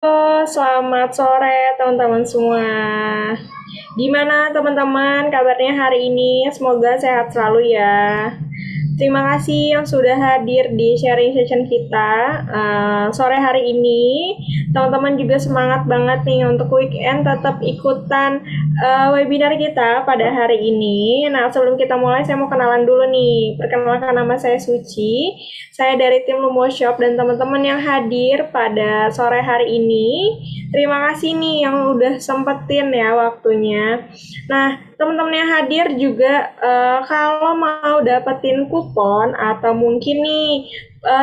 Halo, selamat sore teman-teman semua. Gimana teman-teman kabarnya hari ini? Semoga sehat selalu ya. Terima kasih yang sudah hadir di sharing session kita sore hari ini. Teman-teman juga semangat banget nih untuk weekend tetap ikutan webinar kita pada hari ini. Nah, sebelum kita mulai saya mau kenalan dulu nih. Perkenalkan, nama saya Suci. Saya dari tim Lumo Shop dan teman-teman yang hadir pada sore hari ini. Terima kasih nih yang udah sempetin ya waktunya. Nah, teman-teman yang hadir juga kalau mau dapetin kupon atau mungkin nih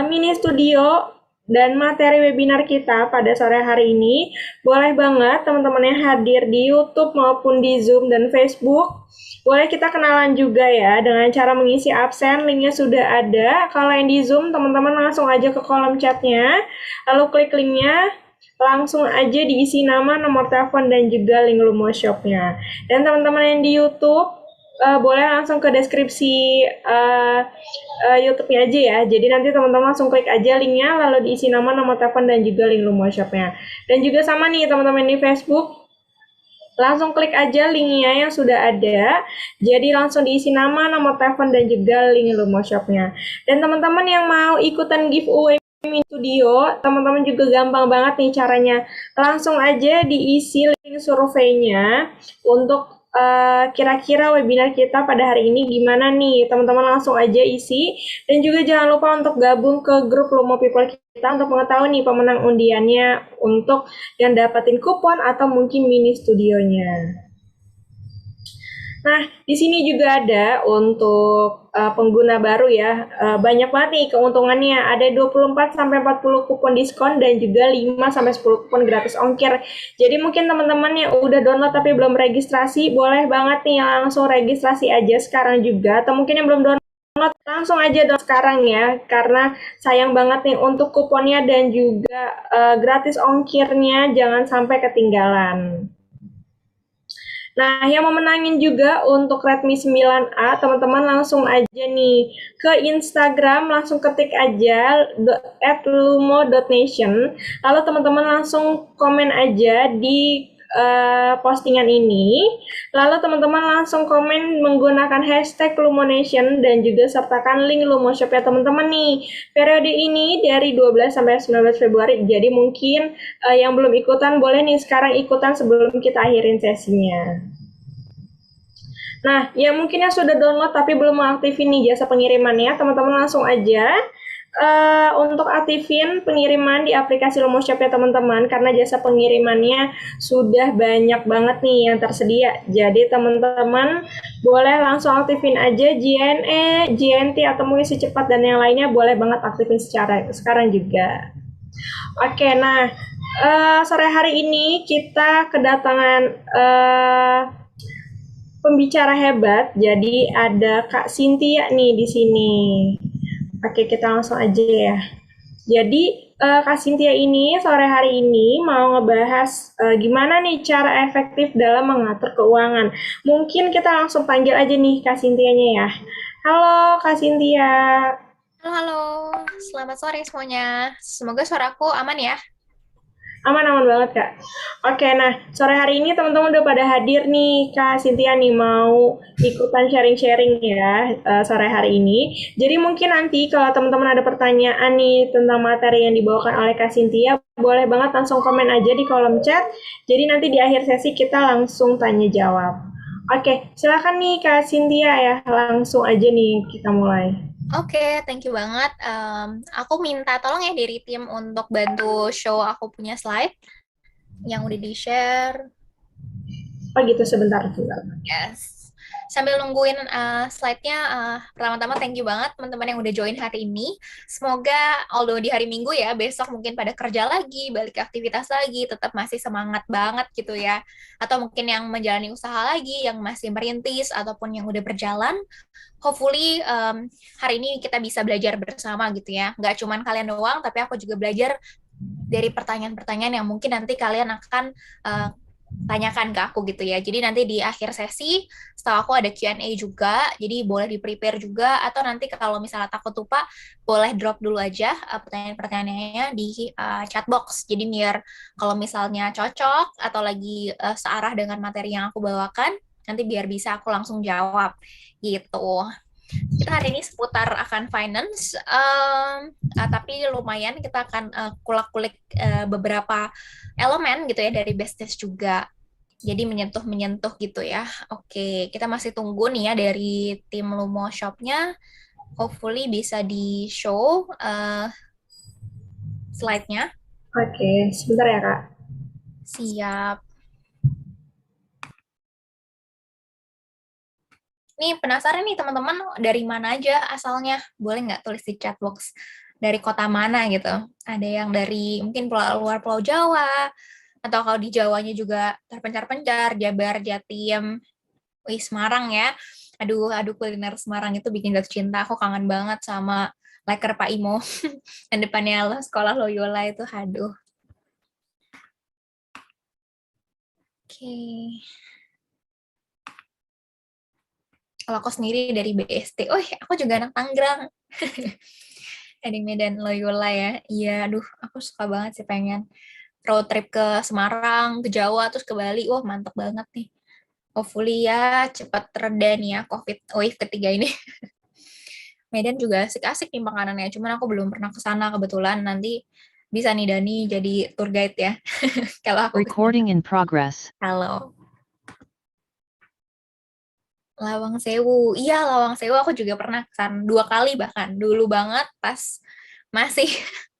mini studio dan materi webinar kita pada sore hari ini, boleh banget teman-teman yang hadir di YouTube maupun di Zoom dan Facebook. Boleh kita kenalan juga ya dengan cara mengisi absen, linknya sudah ada. Kalau yang di Zoom, teman-teman langsung aja ke kolom chatnya, lalu klik linknya, langsung aja diisi nama, nomor telepon, dan juga link Lumo Shop-nya. Dan teman-teman yang di YouTube, boleh langsung ke deskripsi YouTube-nya aja ya. Jadi nanti teman-teman langsung klik aja linknya, lalu diisi nama, nomor telepon, dan juga link Lumo Shop-nya. Dan juga sama nih teman-teman di Facebook, langsung klik aja linknya yang sudah ada. Jadi langsung diisi nama, nomor telepon, dan juga link Lumo Shop-nya. Dan teman-teman yang mau ikutan giveaway Mini Studio, teman-teman juga gampang banget nih caranya. Langsung aja diisi link surveinya untuk kira-kira webinar kita pada hari ini gimana nih. Teman-teman langsung aja isi. Dan juga jangan lupa untuk gabung ke grup Lumo People kita untuk mengetahui nih pemenang undiannya untuk yang dapatin kupon atau mungkin mini studionya. Nah, di sini juga ada untuk pengguna baru ya. Banyak banget nih keuntungannya. Ada 24 sampai 40 kupon diskon dan juga 5 sampai 10 kupon gratis ongkir. Jadi mungkin teman-teman yang udah download tapi belum registrasi, boleh banget nih langsung registrasi aja sekarang juga. Atau mungkin yang belum download, langsung aja download sekarang ya. Karena sayang banget nih untuk kuponnya dan juga gratis ongkirnya jangan sampai ketinggalan. Nah, yang memenangin juga untuk Redmi 9A, teman-teman langsung aja nih ke Instagram, langsung ketik aja @lumo.nation, lalu teman-teman langsung komen aja di postingan ini, lalu teman-teman langsung komen menggunakan hashtag Lumonation dan juga sertakan link Lumo Shop ya teman-teman nih. Periode ini dari 12 sampai 19 Februari, jadi mungkin yang belum ikutan boleh nih sekarang ikutan sebelum kita akhirin sesinya. Nah, ya mungkin yang sudah download tapi belum mengaktifin nih jasa pengirimannya, teman-teman langsung aja untuk aktifin pengiriman di aplikasi Lumo Shop ya teman-teman, karena jasa pengirimannya sudah banyak banget nih yang tersedia. Jadi teman-teman boleh langsung aktifin aja JNE, JNT atau mungkin si cepat dan yang lainnya boleh banget aktifin secara sekarang juga. Oke, nah sore hari ini kita kedatangan pembicara hebat. Jadi ada Kak Cynthia nih di sini. Oke, kita langsung aja ya. Jadi Kak Cynthia ini sore hari ini mau ngebahas gimana nih cara efektif dalam mengatur keuangan. Mungkin kita langsung panggil aja nih Kak Cynthia-nya ya. Halo Kak Cynthia. Halo, halo. Selamat sore semuanya. Semoga suaraku aman ya. Aman-aman banget Kak. Oke, nah sore hari ini teman-teman udah pada hadir nih Kak Cynthia nih mau ikutan sharing-sharing ya sore hari ini. Jadi mungkin nanti kalau teman-teman ada pertanyaan nih tentang materi yang dibawakan oleh Kak Cynthia, boleh banget langsung komen aja di kolom chat. Jadi nanti di akhir sesi kita langsung tanya jawab. Oke, silakan nih Kak Cynthia ya, langsung aja nih kita mulai. Oke, thank you banget. Aku minta tolong ya dari tim untuk bantu show aku punya slide yang udah di-share. Oh gitu, sebentar juga. Yes. Sambil nungguin slide-nya, pertama-tama thank you banget teman-teman yang udah join hari ini. Semoga, although di hari Minggu ya, besok mungkin pada kerja lagi, balik ke aktivitas lagi, tetap masih semangat banget gitu ya. Atau mungkin yang menjalani usaha lagi, yang masih merintis, ataupun yang udah berjalan, hopefully hari ini kita bisa belajar bersama gitu ya. Nggak cuma kalian doang, tapi aku juga belajar dari pertanyaan-pertanyaan yang mungkin nanti kalian akan uh, tanyakan ke aku gitu ya. Jadi nanti di akhir sesi, setelah aku ada Q&A juga, jadi boleh di-prepare juga, atau nanti kalau misalnya takut lupa, boleh drop dulu aja pertanyaan-pertanyaannya di chat box. Jadi biar kalau misalnya cocok atau lagi searah dengan materi yang aku bawakan, nanti biar bisa aku langsung jawab gitu. Kita hari ini seputar akan finance, tapi lumayan kita akan kulak-kulik beberapa elemen gitu ya dari business juga. Jadi menyentuh-menyentuh gitu ya. Oke, kita masih tunggu nih ya dari tim Lumo Shop-nya. Hopefully bisa di-show slide-nya. Oke, sebentar ya Kak. Siap. Nih penasaran nih teman-teman dari mana aja asalnya? Boleh nggak tulis di chat box dari kota mana gitu? Ada yang dari mungkin luar Pulau Jawa, atau kalau di Jawanya juga terpencar-pencar, Jabar, Jatim, wih Semarang ya. Aduh, aduh kuliner Semarang itu bikin jatuh cinta. Aku kangen banget sama leker Pak Imo. Dan depannya sekolah Loyola itu, aduh. Oke. Kalau aku sendiri dari BST. Oh, aku juga anak Tangerang. Dari Medan Loyola ya. Iya, aduh, aku suka banget sih pengen road trip ke Semarang, ke Jawa, terus ke Bali. Wah, mantep banget nih. Hopefully ya cepat reda nih ya COVID wave ketiga ini. Medan juga asik-asik nih makanannya, cuman aku belum pernah ke sana kebetulan. Nanti bisa nih Dani jadi tour guide ya. Kalau aku ke sana. Recording in progress. Halo. Lawang Sewu. Iya, Lawang Sewu aku juga pernah ke sana 2 kali bahkan. Dulu banget pas masih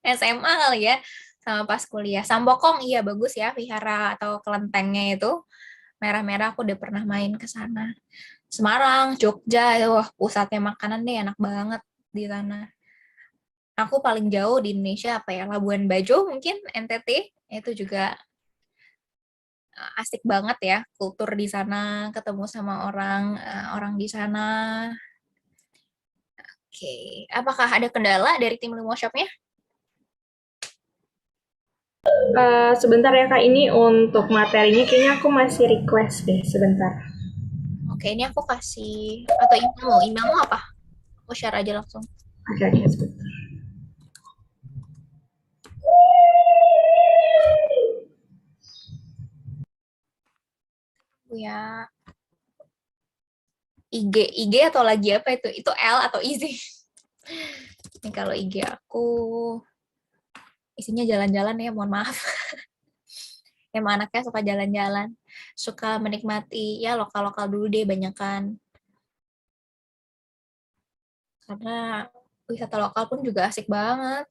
SMA kali ya, sama pas kuliah. Sambokong iya bagus ya vihara atau kelentengnya itu. Merah-merah aku udah pernah main ke sana. Semarang, Jogja, wah pusatnya makanan deh enak banget di sana. Aku paling jauh di Indonesia apa ya? Labuan Bajo mungkin NTT itu juga asik banget ya kultur di sana, ketemu sama orang di sana. Oke, apakah ada kendala dari tim Limo Shop-nya? Sebentar ya Kak, ini untuk materinya kayaknya aku masih request deh, sebentar. Oke, ini aku kasih atau emailmu apa? Aku share aja langsung. Oke, oke, sebentar. Ya, IG atau lagi apa itu? Itu L atau easy? Ini kalau IG aku isinya jalan-jalan ya, mohon maaf. Emang anaknya suka jalan-jalan, suka menikmati ya lokal-lokal dulu deh banyak kan. Karena wisata lokal pun juga asik banget.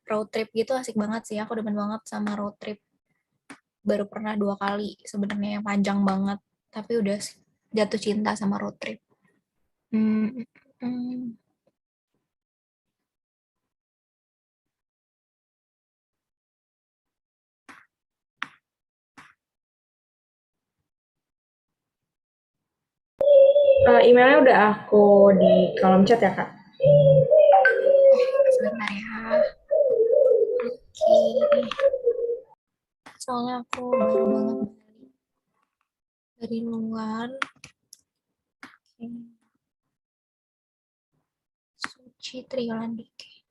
Road trip gitu asik banget sih. Aku demen banget sama road trip. Baru pernah 2 kali sebenarnya yang panjang banget. Tapi udah jatuh cinta sama road trip. Hmm, hmm. Emailnya udah aku di kolom chat ya Kak. Sebentar ya. Oke. Soalnya aku baru banget dari luar. Oke. Suci Triyolandike.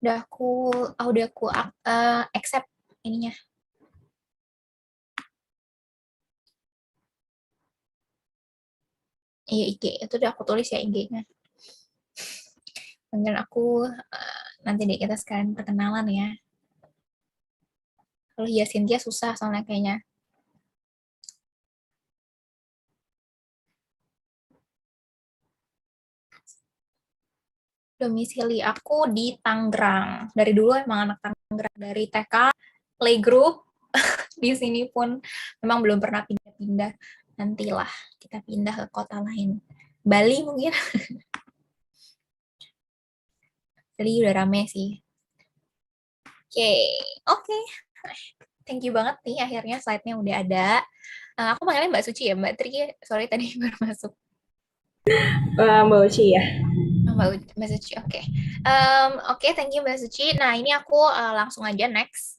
Udah aku accept ininya. Iya IG, itu udah aku tulis ya IG-nya. Mungkin aku nanti deh kita sekalian perkenalan ya. Kalau ya Cynthia susah soalnya kayaknya. Domisili aku di Tangerang. Dari dulu emang anak Tangerang, dari TK, playgroup, di sini pun memang belum pernah pindah-pindah. Nantilah kita pindah ke kota lain. Bali mungkin. Bali udah rame sih. Oke, oke. Thank you banget nih akhirnya slide-nya udah ada. Aku panggilnya Mbak Suci ya, Mbak Tri. Sorry tadi baru masuk. Mbak Uci ya. Mbak Suci, oke. Oke, thank you Mbak Suci. Nah, ini aku langsung aja next.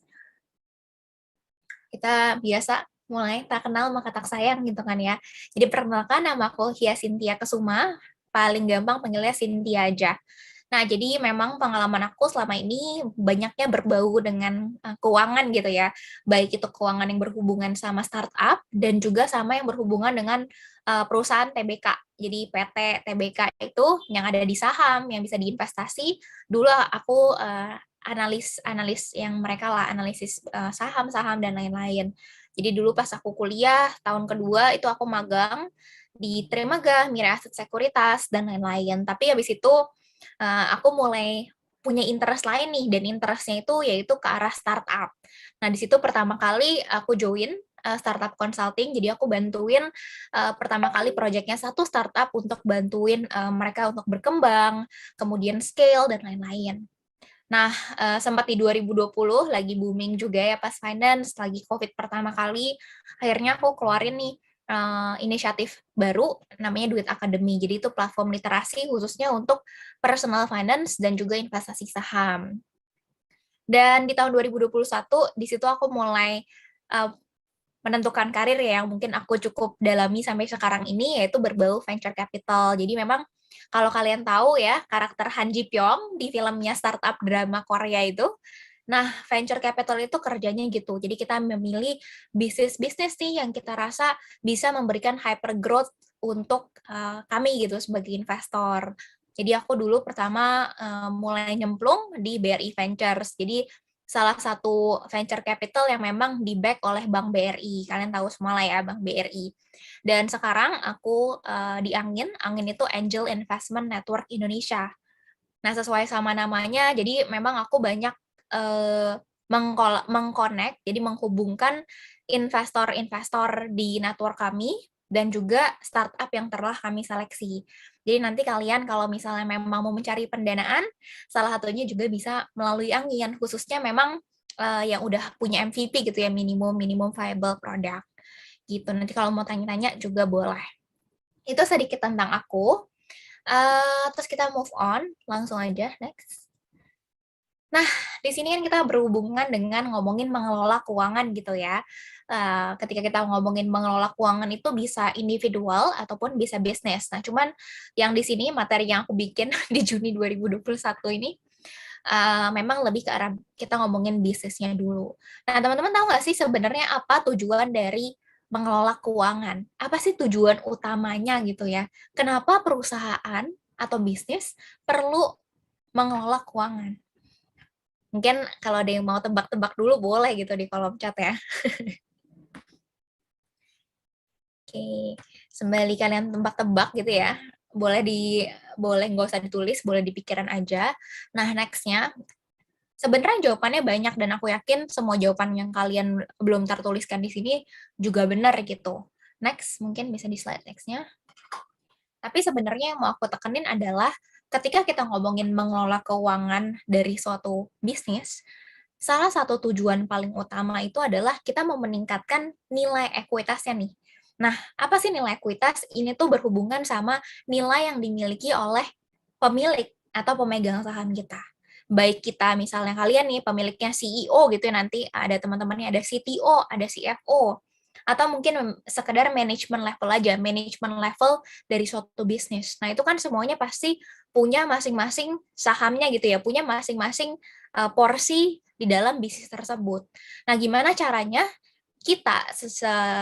kita biasa mulai tak kenal maka tak sayang gitu kan ya. Jadi perkenalkan, nama aku Hia Cynthia Kesuma, paling gampang panggilnya Cynthia aja. Nah, jadi memang pengalaman aku selama ini banyaknya berbau dengan keuangan gitu ya. Baik itu keuangan yang berhubungan sama startup dan juga sama yang berhubungan dengan perusahaan TBK. Jadi PT TBK itu yang ada di saham, yang bisa diinvestasi. Dulu aku analis yang mereka lah, analisis saham-saham dan lain-lain. Jadi dulu pas aku kuliah tahun kedua itu aku magang di Trimegah, Mirae Aset Sekuritas dan lain-lain. Tapi habis itu aku mulai punya interest lain nih, dan interestnya itu yaitu ke arah startup. Nah, di situ pertama kali aku join startup consulting, jadi aku bantuin pertama kali proyeknya satu startup untuk bantuin mereka untuk berkembang, kemudian scale, dan lain-lain. Nah, sempat di 2020 lagi booming juga ya pas finance, lagi COVID pertama kali, akhirnya aku keluarin nih inisiatif baru namanya Duit Academy. Jadi itu platform literasi khususnya untuk personal finance dan juga investasi saham. Dan di tahun 2021 di situ aku mulai uh, menentukan karir ya yang mungkin aku cukup dalami sampai sekarang ini, yaitu berbau venture capital. Jadi memang kalau kalian tahu ya karakter Han Ji Pyong di filmnya startup drama Korea itu, nah venture capital itu kerjanya gitu. Jadi kita memilih bisnis-bisnis nih yang kita rasa bisa memberikan hyper growth untuk kami gitu sebagai investor. Jadi aku dulu pertama mulai nyemplung di BRI Ventures. Jadi salah satu venture capital yang memang di-back oleh Bank BRI. Kalian tahu semua lah ya, Bank BRI. Dan sekarang aku di Angin. Angin itu Angel Investment Network Indonesia. Nah, sesuai sama namanya, jadi memang aku banyak mengconnect, jadi menghubungkan investor-investor di network kami dan juga startup yang telah kami seleksi. Jadi nanti kalian kalau misalnya memang mau mencari pendanaan, salah satunya juga bisa melalui Angin, khususnya memang yang udah punya MVP gitu ya, minimum viable product gitu. Nanti kalau mau tanya-tanya juga boleh. Itu sedikit tentang aku. Terus kita move on, langsung aja, next. Nah, di sini kan kita berhubungan dengan ngomongin mengelola keuangan gitu ya. Ketika kita ngomongin mengelola keuangan itu bisa individual ataupun bisa bisnis. Nah, cuman yang di sini materi yang aku bikin di Juni 2021 ini memang lebih ke arah kita ngomongin bisnisnya dulu. Nah, teman-teman tahu nggak sih sebenarnya apa tujuan dari mengelola keuangan? Apa sih tujuan utamanya gitu ya? Kenapa perusahaan atau bisnis perlu mengelola keuangan? Mungkin kalau ada yang mau tebak-tebak dulu boleh gitu di kolom chat ya. Oke, sembari kalian tebak-tebak gitu ya. Boleh nggak usah ditulis, boleh di pikiran aja. Nah, next-nya sebenarnya jawabannya banyak dan aku yakin semua jawaban yang kalian belum tertuliskan di sini juga benar gitu. Next, mungkin bisa di slide next-nya. Tapi sebenarnya yang mau aku tekenin adalah ketika kita ngomongin mengelola keuangan dari suatu bisnis, salah satu tujuan paling utama itu adalah kita mau meningkatkan nilai ekuitasnya nih. Nah, apa sih nilai ekuitas? Ini tuh berhubungan sama nilai yang dimiliki oleh pemilik atau pemegang saham kita. Baik kita misalnya kalian nih pemiliknya CEO gitu ya, nanti ada teman-temannya ada CTO, ada CFO, atau mungkin sekedar manajemen level aja, manajemen level dari suatu bisnis. Nah, itu kan semuanya pasti punya masing-masing sahamnya gitu ya, punya masing-masing porsi di dalam bisnis tersebut. Nah, gimana caranya kita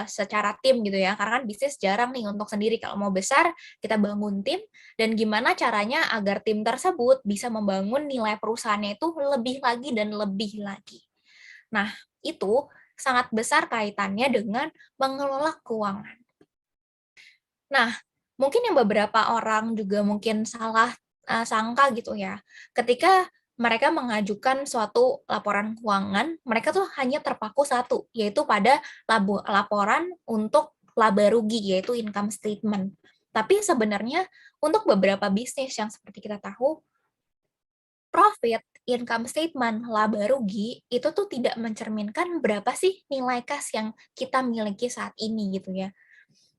secara tim gitu ya, karena kan bisnis jarang nih untuk sendiri, kalau mau besar kita bangun tim, dan gimana caranya agar tim tersebut bisa membangun nilai perusahaannya itu lebih lagi dan lebih lagi. Nah, itu sangat besar kaitannya dengan mengelola keuangan. Nah, mungkin yang beberapa orang juga mungkin salah sangka gitu ya, ketika mereka mengajukan suatu laporan keuangan, mereka tuh hanya terpaku satu, yaitu pada laporan untuk laba rugi, yaitu income statement. Tapi sebenarnya untuk beberapa bisnis yang seperti kita tahu, profit, income statement, laba rugi, itu tuh tidak mencerminkan berapa sih nilai kas yang kita miliki saat ini gitu ya.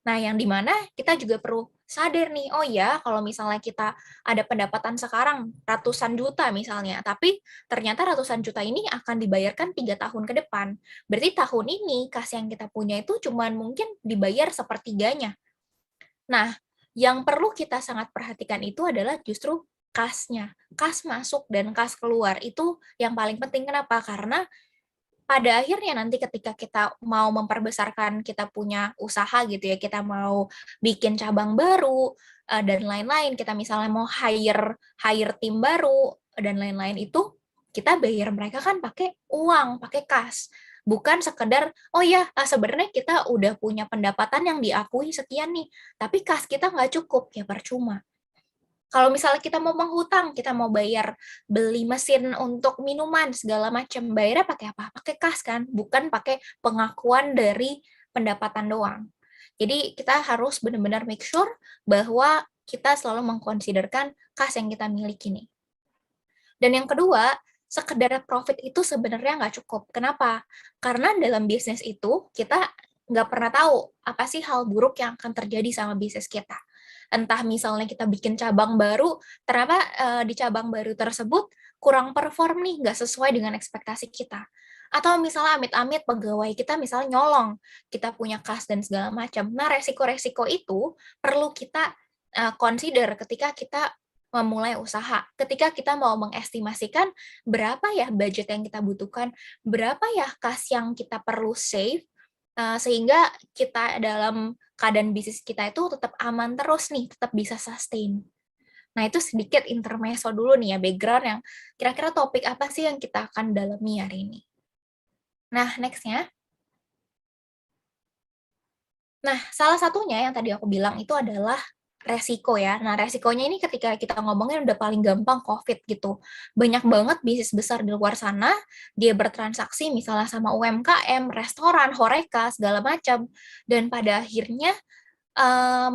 Nah, yang dimana kita juga perlu sadar nih, oh ya, kalau misalnya kita ada pendapatan sekarang ratusan juta misalnya, tapi ternyata ratusan juta ini akan dibayarkan 3 tahun ke depan. Berarti tahun ini kas yang kita punya itu cuman mungkin dibayar sepertiganya. Nah, yang perlu kita sangat perhatikan itu adalah justru kasnya. Kas masuk dan kas keluar itu yang paling penting. Kenapa? Karena pada akhirnya nanti ketika kita mau memperbesarkan kita punya usaha gitu ya, kita mau bikin cabang baru dan lain-lain, kita misalnya mau hire hire tim baru dan lain-lain itu kita bayar mereka kan pakai uang, pakai kas. Bukan sekedar, oh ya sebenarnya kita udah punya pendapatan yang diakui sekian nih, tapi kas kita nggak cukup, ya percuma. Kalau misalnya kita mau menghutang, kita mau bayar beli mesin untuk minuman segala macam, bayarnya pakai apa? Pakai kas kan, bukan pakai pengakuan dari pendapatan doang. Jadi kita harus benar-benar make sure bahwa kita selalu mengkonsiderkan kas yang kita miliki nih. Dan yang kedua, sekedar profit itu sebenarnya nggak cukup. Kenapa? Karena dalam bisnis itu kita nggak pernah tahu apa sih hal buruk yang akan terjadi sama bisnis kita. Entah misalnya kita bikin cabang baru, ternyata di cabang baru tersebut kurang perform nih, nggak sesuai dengan ekspektasi kita. Atau misalnya amit-amit pegawai kita misalnya nyolong, kita punya kas dan segala macam. Nah, resiko-resiko itu perlu kita consider ketika kita memulai usaha. Ketika kita mau mengestimasikan berapa ya budget yang kita butuhkan, berapa ya kas yang kita perlu save, sehingga kita dalam keadaan bisnis kita itu tetap aman terus nih, tetap bisa sustain. Nah, itu sedikit intermezzo dulu nih ya, background yang kira-kira topik apa sih yang kita akan dalami hari ini. Nah, next-nya. Nah, salah satunya yang tadi aku bilang itu adalah resiko ya. Nah, resikonya ini ketika kita ngomongin udah paling gampang COVID gitu. Banyak banget bisnis besar di luar sana, dia bertransaksi misalnya sama UMKM, restoran, horeca, segala macam. Dan pada akhirnya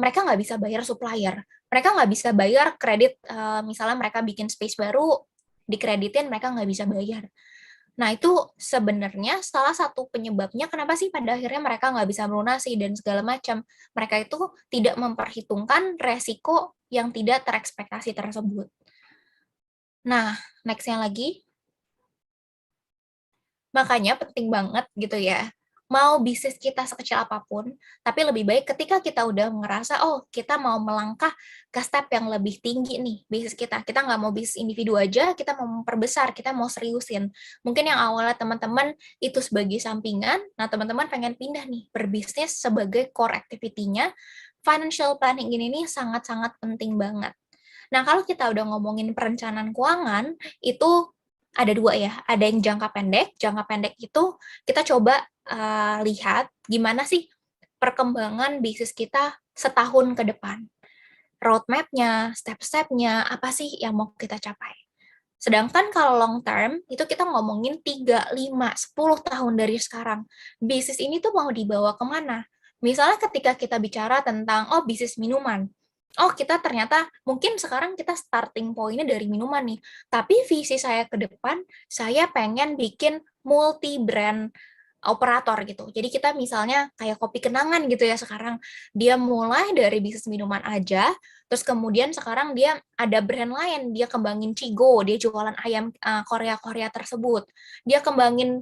mereka nggak bisa bayar supplier. Mereka nggak bisa bayar kredit, misalnya mereka bikin space baru, dikreditin mereka nggak bisa bayar. Nah, itu sebenarnya salah satu penyebabnya kenapa sih pada akhirnya mereka nggak bisa melunasi dan segala macam. Mereka itu tidak memperhitungkan resiko yang tidak terekspektasi tersebut. Nah, next-nya lagi, makanya penting banget gitu ya, mau bisnis kita sekecil apapun, tapi lebih baik ketika kita udah ngerasa, oh kita mau melangkah ke step yang lebih tinggi nih bisnis kita. Kita nggak mau bisnis individu aja, kita mau memperbesar, kita mau seriusin. Mungkin yang awalnya teman-teman itu sebagai sampingan, nah teman-teman pengen pindah nih, berbisnis sebagai core activity-nya, financial planning ini nih sangat-sangat penting banget. Nah, kalau kita udah ngomongin perencanaan keuangan, itu ada dua ya, ada yang jangka pendek itu kita coba lihat gimana sih perkembangan bisnis kita setahun ke depan. Roadmap-nya, step-stepnya, apa sih yang mau kita capai. Sedangkan kalau long term, itu kita ngomongin 3, 5, 10 tahun dari sekarang. Bisnis ini tuh mau dibawa kemana? Misalnya ketika kita bicara tentang, oh bisnis minuman, oh kita ternyata, mungkin sekarang kita starting point-nya dari minuman nih, tapi visi saya ke depan, saya pengen bikin multi-brand operator gitu. Jadi kita misalnya kayak kopi kenangan gitu ya sekarang, dia mulai dari bisnis minuman aja, terus kemudian sekarang dia ada brand lain, dia kembangin Cigo, dia jualan ayam Korea-Korea tersebut. Dia kembangin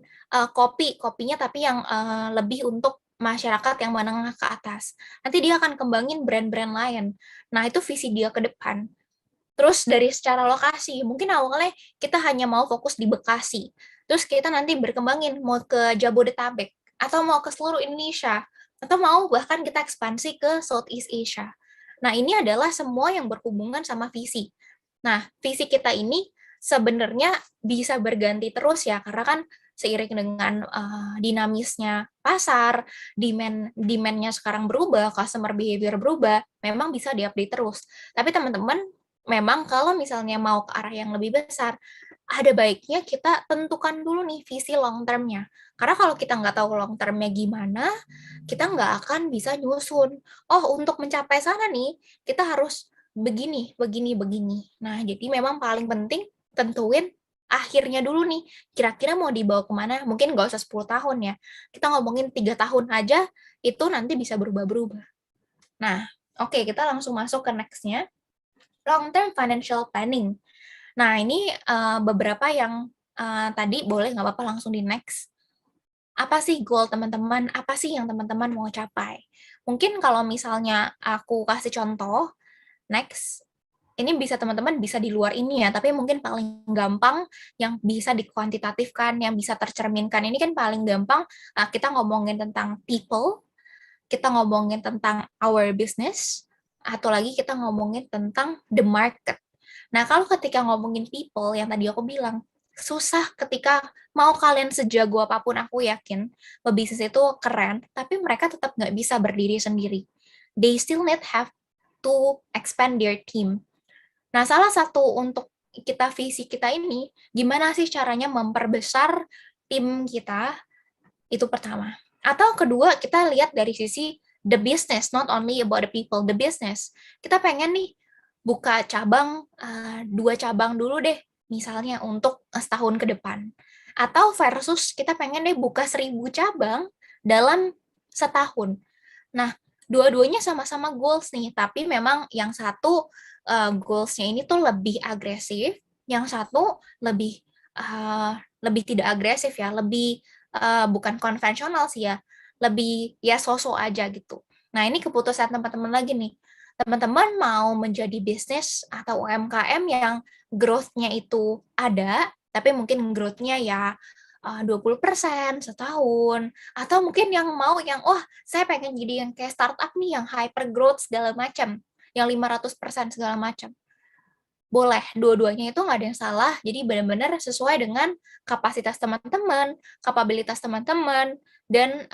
kopinya tapi yang lebih untuk masyarakat yang menengah ke atas. Nanti dia akan kembangin brand-brand lain. Nah, itu visi dia ke depan. Terus dari secara lokasi, mungkin awalnya kita hanya mau fokus di Bekasi. Terus kita nanti berkembangin mau ke Jabodetabek, atau mau ke seluruh Indonesia, atau mau bahkan kita ekspansi ke Southeast Asia. Nah, ini adalah semua yang berhubungan sama visi. Nah, visi kita ini sebenarnya bisa berganti terus ya, karena kan seiring dengan dinamisnya pasar, demand-nya sekarang berubah, customer behavior berubah, memang bisa diupdate terus. Tapi teman-teman, memang kalau misalnya mau ke arah yang lebih besar, ada baiknya kita tentukan dulu nih visi long term-nya. Karena kalau kita nggak tahu long term-nya gimana, kita nggak akan bisa nyusun. Oh, untuk mencapai sana nih, kita harus begini, begini, begini. Nah, jadi memang paling penting tentuin akhirnya dulu nih. Kira-kira mau dibawa kemana? Mungkin nggak usah 10 tahun ya. Kita ngomongin 3 tahun aja, itu nanti bisa berubah-berubah. Nah, oke, kita langsung masuk ke next-nya, long term financial planning. Nah, ini beberapa yang tadi boleh nggak apa-apa langsung di next. Apa sih goal teman-teman? Apa sih yang teman-teman mau capai? Mungkin kalau misalnya aku kasih contoh, next, ini bisa teman-teman bisa di luar ini ya, tapi mungkin paling gampang yang bisa dikuantitatifkan, yang bisa tercerminkan. Ini kan paling gampang kita ngomongin tentang people, kita ngomongin tentang our business, atau lagi kita ngomongin tentang the market. Nah, kalau ketika ngomongin people, yang tadi aku bilang, susah ketika mau kalian sejago apapun, aku yakin, pebisnis itu keren, tapi mereka tetap nggak bisa berdiri sendiri. They still need have to expand their team. Nah, salah satu untuk kita visi kita ini, gimana sih caranya memperbesar tim kita, itu pertama. Atau kedua, kita lihat dari sisi the business, not only about the people, the business. Kita pengen nih buka cabang, 2 cabang dulu deh, misalnya untuk setahun ke depan. Atau versus kita pengen deh buka 1.000 cabang dalam setahun. Nah, dua-duanya sama-sama goals nih, tapi memang yang satu goals-nya ini tuh lebih agresif, yang satu lebih tidak agresif ya, lebih bukan konvensional sih ya, lebih ya sosok aja gitu. Nah, ini keputusan teman-teman lagi nih. Teman-teman mau menjadi bisnis atau UMKM yang growth-nya itu ada, tapi mungkin growth-nya ya 20% setahun, atau mungkin yang mau yang, wah, saya pengen jadi yang kayak startup nih, yang hyper growth segala macam, yang 500% segala macam. Boleh, dua-duanya itu nggak ada yang salah, jadi benar-benar sesuai dengan kapasitas teman-teman, kapabilitas teman-teman, dan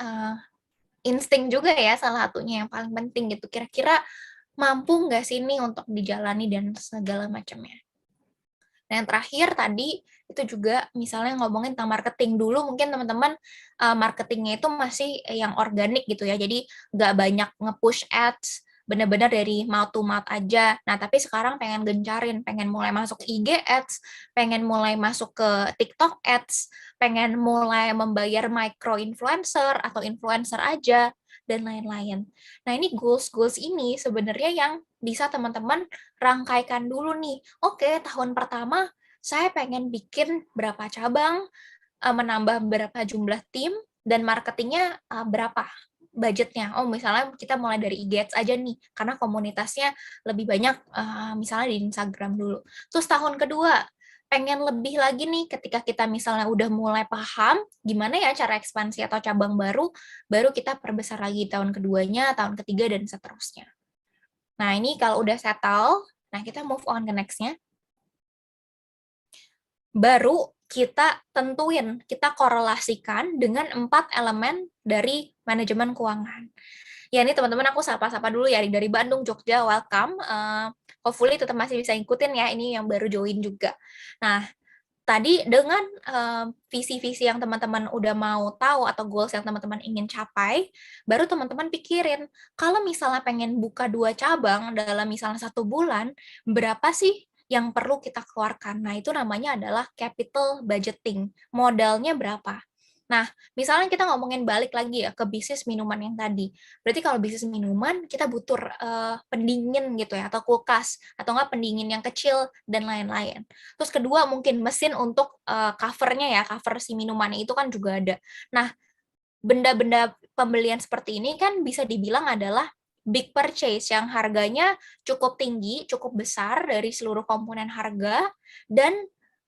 insting juga ya salah satunya yang paling penting gitu. Kira-kira mampu nggak sih ini untuk dijalani dan segala macamnya. Nah, yang terakhir tadi itu juga misalnya ngomongin tentang marketing dulu, mungkin teman-teman marketingnya itu masih yang organik gitu ya, jadi nggak banyak nge-push ads, benar-benar dari mouth to mouth aja. Nah, tapi sekarang pengen gencarin, pengen mulai masuk IG ads, pengen mulai masuk ke TikTok ads, pengen mulai membayar micro influencer atau influencer aja, dan lain-lain. Nah, ini goals-goals ini sebenarnya yang bisa teman-teman rangkaikan dulu nih. Oke, tahun pertama saya pengen bikin berapa cabang, menambah berapa jumlah tim, dan marketingnya berapa budgetnya. Oh, misalnya kita mulai dari IG Ads aja nih, karena komunitasnya lebih banyak, misalnya di Instagram dulu. Terus tahun kedua, pengen lebih lagi nih ketika kita misalnya udah mulai paham gimana ya cara ekspansi atau cabang baru, baru kita perbesar lagi tahun keduanya, tahun ketiga, dan seterusnya. Nah, ini kalau udah settle, nah kita move on ke next-nya. Baru kita tentuin, kita korelasikan dengan 4 elemen dari manajemen keuangan. Ya, ini teman-teman aku sapa-sapa dulu ya, dari Bandung, Jogja, welcome. Hopefully tetap masih bisa ngikutin ya, ini yang baru join juga. Nah, tadi dengan visi-visi yang teman-teman udah mau tahu atau goals yang teman-teman ingin capai, baru teman-teman pikirin, kalau misalnya pengen buka 2 cabang dalam misalnya 1 bulan, berapa sih yang perlu kita keluarkan? Nah, itu namanya adalah capital budgeting. Modalnya berapa? Nah, misalnya kita ngomongin balik lagi ya ke bisnis minuman yang tadi. Berarti kalau bisnis minuman, kita butuh pendingin gitu ya, atau kulkas, atau enggak pendingin yang kecil, dan lain-lain. Terus kedua mungkin mesin untuk covernya ya, cover si minumannya itu kan juga ada. Nah, benda-benda pembelian seperti ini kan bisa dibilang adalah big purchase yang harganya cukup tinggi, cukup besar dari seluruh komponen harga, dan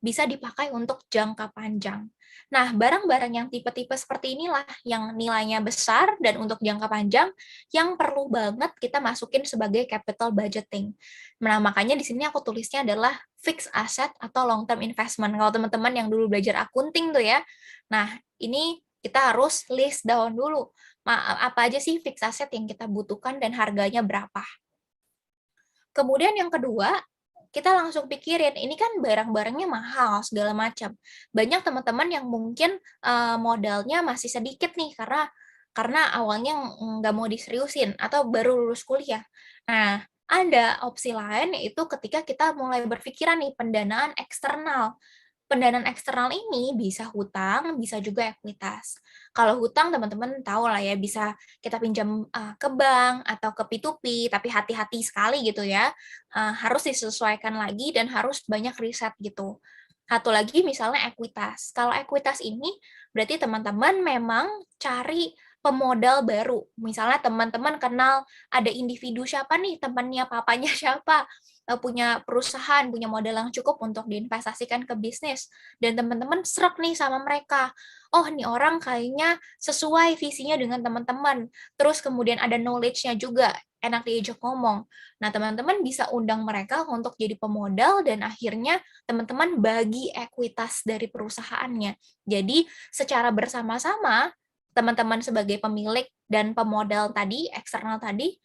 bisa dipakai untuk jangka panjang. Nah, barang-barang yang tipe-tipe seperti inilah yang nilainya besar dan untuk jangka panjang yang perlu banget kita masukin sebagai capital budgeting. Nah, makanya di sini aku tulisnya adalah fixed asset atau long term investment. Kalau teman-teman yang dulu belajar akunting tuh ya. Nah, ini kita harus list down dulu. Apa aja sih fixed asset yang kita butuhkan dan harganya berapa. Kemudian yang kedua, kita langsung pikirin, ini kan barang-barangnya mahal, segala macam. Banyak teman-teman yang mungkin modalnya masih sedikit nih, karena awalnya nggak mau diseriusin, atau baru lulus kuliah. Nah, ada opsi lain, yaitu ketika kita mulai berpikiran nih, pendanaan eksternal. pendanaan eksternal ini bisa hutang, bisa juga ekuitas. Kalau hutang teman-teman tahu lah ya, bisa kita pinjam ke bank atau ke P2P, tapi hati-hati sekali gitu ya. Harus disesuaikan lagi dan harus banyak riset gitu. Satu lagi misalnya ekuitas. Kalau ekuitas ini berarti teman-teman memang cari pemodal baru. Misalnya teman-teman kenal ada individu siapa nih, temannya papanya siapa, punya perusahaan, punya modal yang cukup untuk diinvestasikan ke bisnis, dan teman-teman serak nih sama mereka. Oh, nih orang kayaknya sesuai visinya dengan teman-teman. Terus kemudian ada knowledge-nya juga, enak diajak ngomong. Nah, teman-teman bisa undang mereka untuk jadi pemodal dan akhirnya teman-teman bagi ekuitas dari perusahaannya. Jadi, secara bersama-sama, teman-teman sebagai pemilik dan pemodal tadi, eksternal tadi,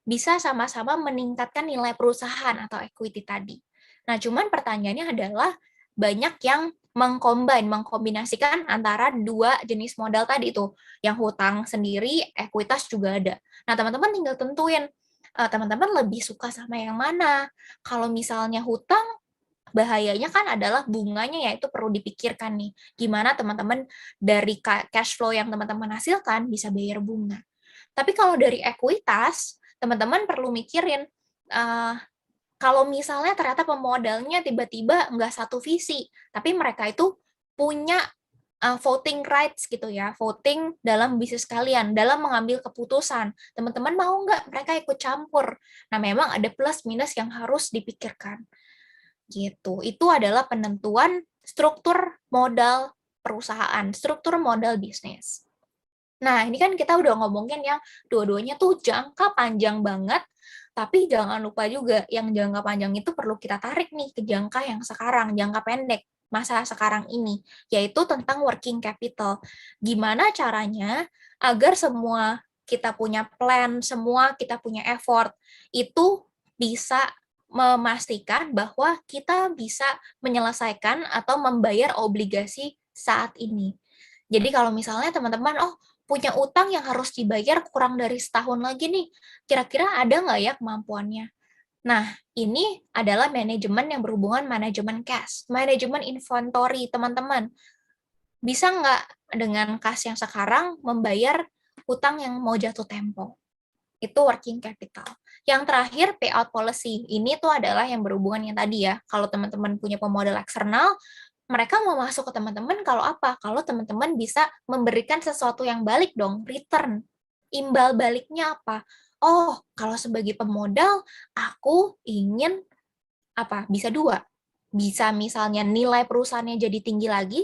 bisa sama-sama meningkatkan nilai perusahaan atau equity tadi. Nah, cuman pertanyaannya adalah banyak yang mengkombinasikan antara dua jenis modal tadi tuh, yang hutang sendiri, ekuitas juga ada. Nah, teman-teman tinggal tentuin, teman-teman lebih suka sama yang mana. Kalau misalnya hutang, bahayanya kan adalah bunganya ya, itu perlu dipikirkan nih. Gimana teman-teman dari cash flow yang teman-teman hasilkan bisa bayar bunga. Tapi kalau dari ekuitas, teman-teman perlu mikirin, uh, kalau misalnya ternyata pemodalnya tiba-tiba nggak satu visi, tapi mereka itu punya voting rights gitu ya, voting dalam bisnis kalian, dalam mengambil keputusan. Teman-teman mau nggak mereka ikut campur? Nah, memang ada plus minus yang harus dipikirkan. Gitu. Itu adalah penentuan struktur modal perusahaan, struktur modal bisnis. Nah, ini kan kita udah ngomongin yang dua-duanya tuh jangka panjang banget, tapi jangan lupa juga yang jangka panjang itu perlu kita tarik nih ke jangka yang sekarang, jangka pendek, masa sekarang ini, yaitu tentang working capital. Gimana caranya agar semua kita punya plan, semua kita punya effort, itu bisa memastikan bahwa kita bisa menyelesaikan atau membayar obligasi saat ini. Jadi kalau misalnya teman-teman, oh punya utang yang harus dibayar kurang dari setahun lagi nih, kira-kira ada nggak ya kemampuannya? Nah, ini adalah manajemen yang berhubungan manajemen cash, manajemen inventory, teman-teman. Bisa nggak dengan cash yang sekarang membayar utang yang mau jatuh tempo? Itu working capital. Yang terakhir, payout policy. Ini tuh adalah yang berhubungan yang tadi ya. Kalau teman-teman punya pemodal eksternal, mereka mau masuk ke teman-teman kalau apa? Kalau teman-teman bisa memberikan sesuatu yang balik dong, return. Imbal baliknya apa? Oh, kalau sebagai pemodal, aku ingin apa? Bisa dua. Bisa misalnya nilai perusahaannya jadi tinggi lagi,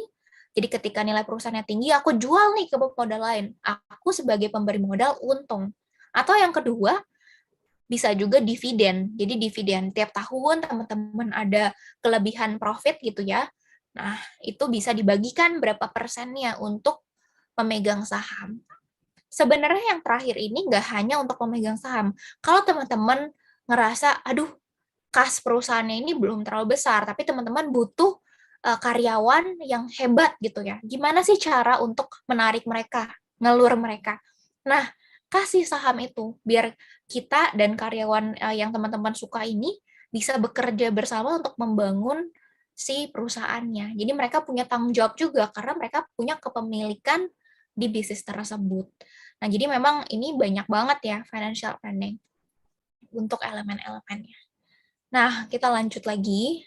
jadi ketika nilai perusahaannya tinggi, aku jual nih ke pemodal lain. Aku sebagai pemberi modal untung. Atau yang kedua, bisa juga dividen. Jadi dividen tiap tahun teman-teman ada kelebihan profit gitu ya. Nah, itu bisa dibagikan berapa persennya untuk pemegang saham. Sebenarnya yang terakhir ini nggak hanya untuk pemegang saham. Kalau teman-teman ngerasa, aduh, kas perusahaannya ini belum terlalu besar, tapi teman-teman butuh karyawan yang hebat gitu ya. Gimana sih cara untuk menarik mereka, ngelur mereka? Nah, kasih saham itu biar kita dan karyawan yang teman-teman suka ini bisa bekerja bersama untuk membangun si perusahaannya. Jadi mereka punya tanggung jawab juga karena mereka punya kepemilikan di bisnis tersebut. Nah, jadi memang ini banyak banget ya financial planning untuk elemen-elemennya. Nah, kita lanjut lagi.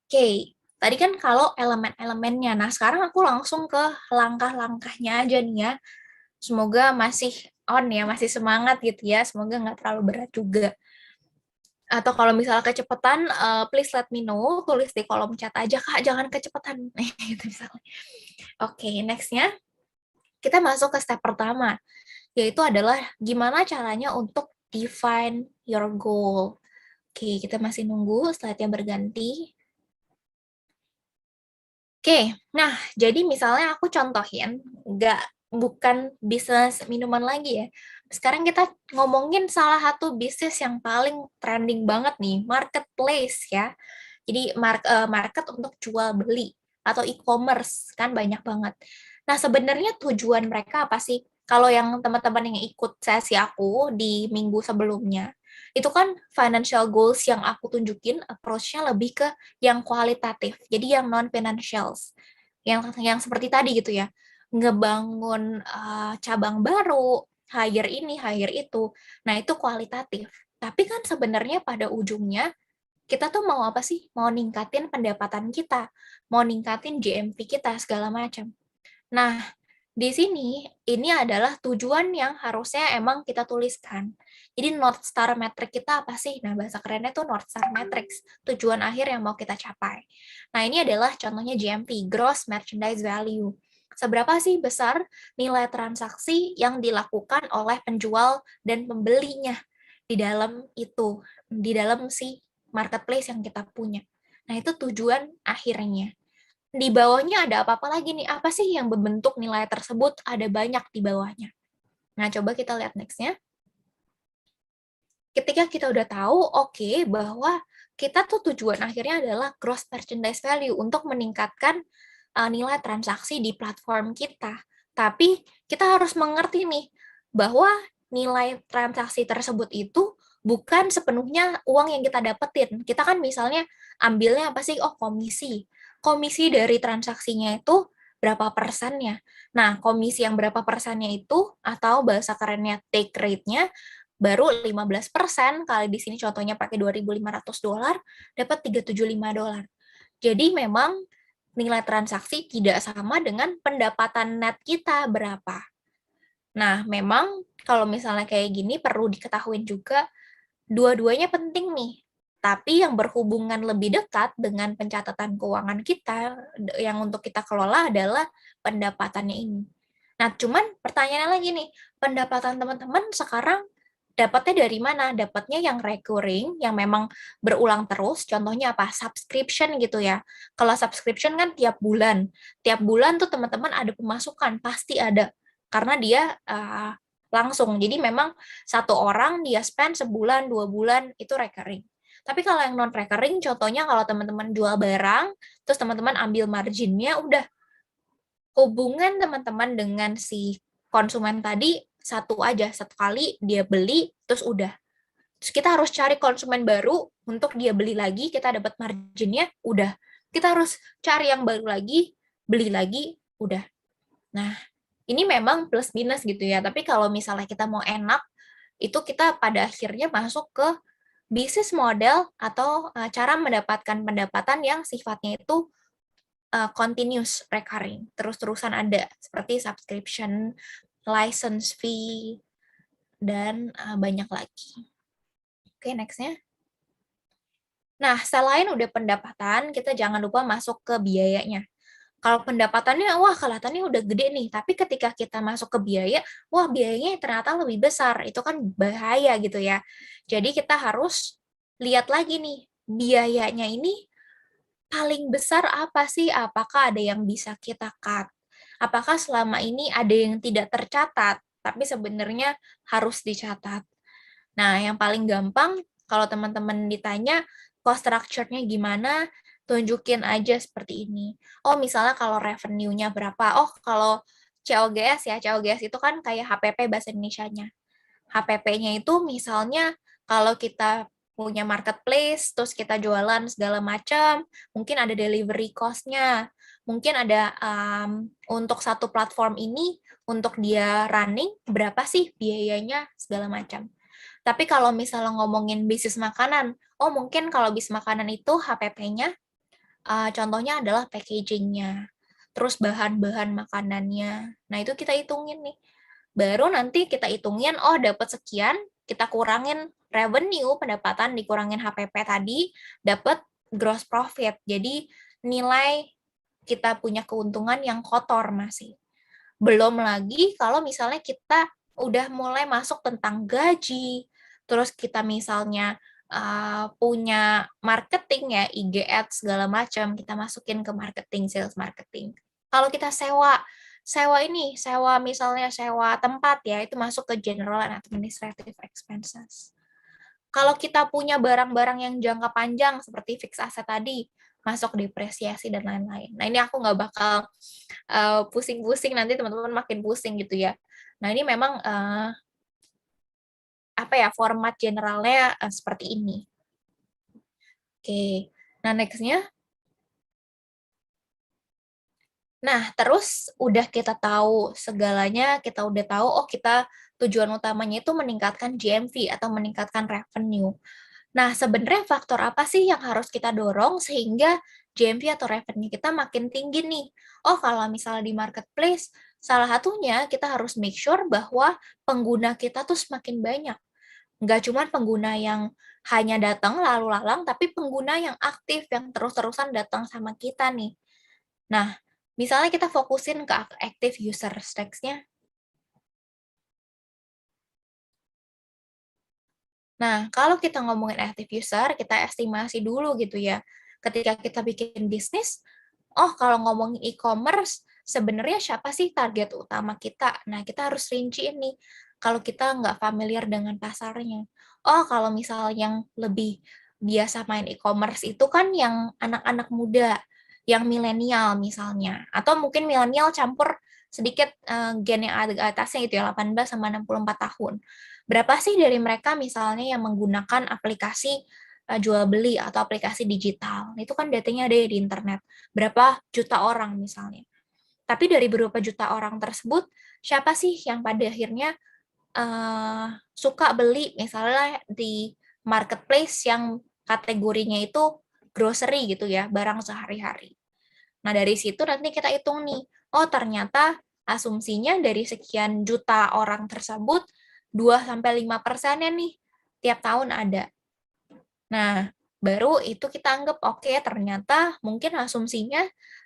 Oke, tadi kan kalau elemen-elemennya. Nah, sekarang aku langsung ke langkah-langkahnya aja nih ya. Semoga masih on ya, masih semangat gitu ya. Semoga nggak terlalu berat juga. Atau kalau misalnya kecepatan, please let me know. Tulis di kolom chat aja, Kak. Jangan kecepatan. Gitu misalnya. Oke, next-nya kita masuk ke step pertama, yaitu adalah gimana caranya untuk define your goal. Oke, kita masih nunggu slide-nya berganti. Oke, nah jadi misalnya aku contohin, bukan bisnis minuman lagi ya. Sekarang kita ngomongin salah satu bisnis yang paling trending banget nih, marketplace ya. Jadi market untuk jual beli atau e-commerce kan banyak banget. Nah sebenarnya tujuan mereka apa sih? Kalau yang teman-teman yang ikut sesi aku di minggu sebelumnya, Itu kan financial goals yang aku tunjukin, approach-nya lebih ke yang kualitatif, jadi yang non-financials. Yang seperti tadi gitu ya, ngebangun cabang baru, hire ini, hire itu. Nah, itu kualitatif. Tapi kan sebenarnya pada ujungnya, kita tuh mau apa sih? Mau ningkatin pendapatan kita, mau ningkatin GMV kita, segala macam. Nah, di sini, ini adalah tujuan yang harusnya emang kita tuliskan. Jadi North Star metric kita apa sih? Nah, bahasa kerennya tuh North Star metrics, tujuan akhir yang mau kita capai. Nah, ini adalah contohnya GMV, Gross Merchandise Value. Seberapa sih besar nilai transaksi yang dilakukan oleh penjual dan pembelinya di dalam itu, di dalam si marketplace yang kita punya. Nah, itu tujuan akhirnya. Di bawahnya ada apa-apa lagi nih? Apa sih yang membentuk nilai tersebut? Ada banyak di bawahnya. Nah, coba kita lihat next-nya. Ketika kita udah tahu, oke, bahwa kita tuh tujuan akhirnya adalah gross merchandise value untuk meningkatkan nilai transaksi di platform kita. Tapi kita harus mengerti nih, bahwa nilai transaksi tersebut itu bukan sepenuhnya uang yang kita dapetin. Kita kan misalnya ambilnya apa sih? Oh, komisi. Komisi dari transaksinya itu berapa persennya. Nah, komisi yang berapa persennya itu, atau bahasa kerennya take rate-nya, baru 15%, kali di sini contohnya pakai $2.500, dapat $375. Jadi memang nilai transaksi tidak sama dengan pendapatan net kita berapa. Nah, memang kalau misalnya kayak gini perlu diketahui juga, dua-duanya penting nih. Tapi yang berhubungan lebih dekat dengan pencatatan keuangan kita, yang untuk kita kelola adalah pendapatannya ini. Nah, cuman pertanyaannya lagi nih, pendapatan teman-teman sekarang dapatnya dari mana? Dapatnya yang recurring, yang memang berulang terus, contohnya apa? Subscription gitu ya. Kalau subscription kan tiap bulan. Tiap bulan tuh teman-teman ada pemasukan, pasti ada. Karena dia langsung. Jadi memang satu orang dia spend sebulan, 2 bulan, itu recurring. Tapi kalau yang non-recurring, contohnya kalau teman-teman jual barang, terus teman-teman ambil marginnya, udah hubungan teman-teman dengan si konsumen tadi satu aja, satu kali dia beli, terus udah. Terus kita harus cari konsumen baru untuk dia beli lagi, kita dapat marginnya, udah. Kita harus cari yang baru lagi, beli lagi, udah. Nah, ini memang plus minus gitu ya, tapi kalau misalnya kita mau enak, itu kita pada akhirnya masuk ke bisnis model atau cara mendapatkan pendapatan yang sifatnya itu continuous recurring, terus-terusan ada, seperti subscription, license fee, dan banyak lagi. Oke, next-nya. Nah, selain udah pendapatan, kita jangan lupa masuk ke biayanya. Kalau pendapatannya, wah kelihatannya udah gede nih, tapi ketika kita masuk ke biaya, wah biayanya ternyata lebih besar, itu kan bahaya gitu ya. Jadi kita harus lihat lagi nih, biayanya ini paling besar apa sih? Apakah ada yang bisa kita cut? Apakah selama ini ada yang tidak tercatat, tapi sebenarnya harus dicatat? Nah, yang paling gampang, kalau teman-teman ditanya, cost structure-nya gimana, tunjukin aja seperti ini. Oh, misalnya kalau revenue-nya berapa? Oh, kalau COGS ya, COGS itu kan kayak HPP bahasa Indonesianya. HPP-nya itu misalnya kalau kita punya marketplace, terus kita jualan segala macam, mungkin ada delivery cost-nya, mungkin ada untuk satu platform ini, untuk dia running, berapa sih biayanya, segala macam. Tapi kalau misalnya ngomongin bisnis makanan, oh mungkin kalau bisnis makanan itu HPP-nya, contohnya adalah packaging-nya, terus bahan-bahan makanannya. Nah, itu kita hitungin nih. Baru nanti kita hitungin, oh dapat sekian, kita kurangin revenue, pendapatan dikurangin HPP tadi, dapat gross profit. Jadi nilai kita punya keuntungan yang kotor masih. Belum lagi kalau misalnya kita udah mulai masuk tentang gaji, terus kita misalnya punya marketing ya, IG Ads segala macam, kita masukin ke marketing, sales marketing. Kalau kita sewa misalnya sewa tempat ya, itu masuk ke general and administrative expenses. Kalau kita punya barang-barang yang jangka panjang seperti fixed asset tadi, masuk depresiasi dan lain-lain. Nah, ini aku nggak bakal pusing-pusing, nanti teman-teman makin pusing gitu ya. Nah, ini memang format generalnya seperti ini. Oke, nah nextnya. Nah, terus udah kita tahu segalanya, kita udah tahu, kita tujuan utamanya itu meningkatkan GMV atau meningkatkan revenue. Nah, sebenarnya faktor apa sih yang harus kita dorong sehingga GMV atau revenue kita makin tinggi nih? Kalau misalnya di marketplace, salah satunya kita harus make sure bahwa pengguna kita tuh semakin banyak. Nggak cuma pengguna yang hanya datang lalu lalang, tapi pengguna yang aktif, yang terus-terusan datang sama kita nih. Nah, misalnya kita fokusin ke active user stats-nya. Nah, kalau kita ngomongin active user, kita estimasi dulu gitu ya. Ketika kita bikin bisnis, kalau ngomongin e-commerce, sebenarnya siapa sih target utama kita? Nah, kita harus rinci ini. Kalau kita nggak familiar dengan pasarnya. Kalau misalnya yang lebih biasa main e-commerce itu kan yang anak-anak muda, yang milenial misalnya. Atau mungkin milenial campur sedikit gen yang agak atasnya gitu ya, 18 sama 64 tahun. Berapa sih dari mereka misalnya yang menggunakan aplikasi jual beli atau aplikasi digital? Itu kan datanya ada di internet. Berapa juta orang misalnya. Tapi dari beberapa juta orang tersebut, siapa sih yang pada akhirnya suka beli misalnya di marketplace yang kategorinya itu grocery gitu ya, barang sehari-hari. Nah, dari situ nanti kita hitung nih, ternyata asumsinya dari sekian juta orang tersebut, 2-5%-nya nih tiap tahun ada. Nah, baru itu kita anggap oke, ternyata mungkin asumsinya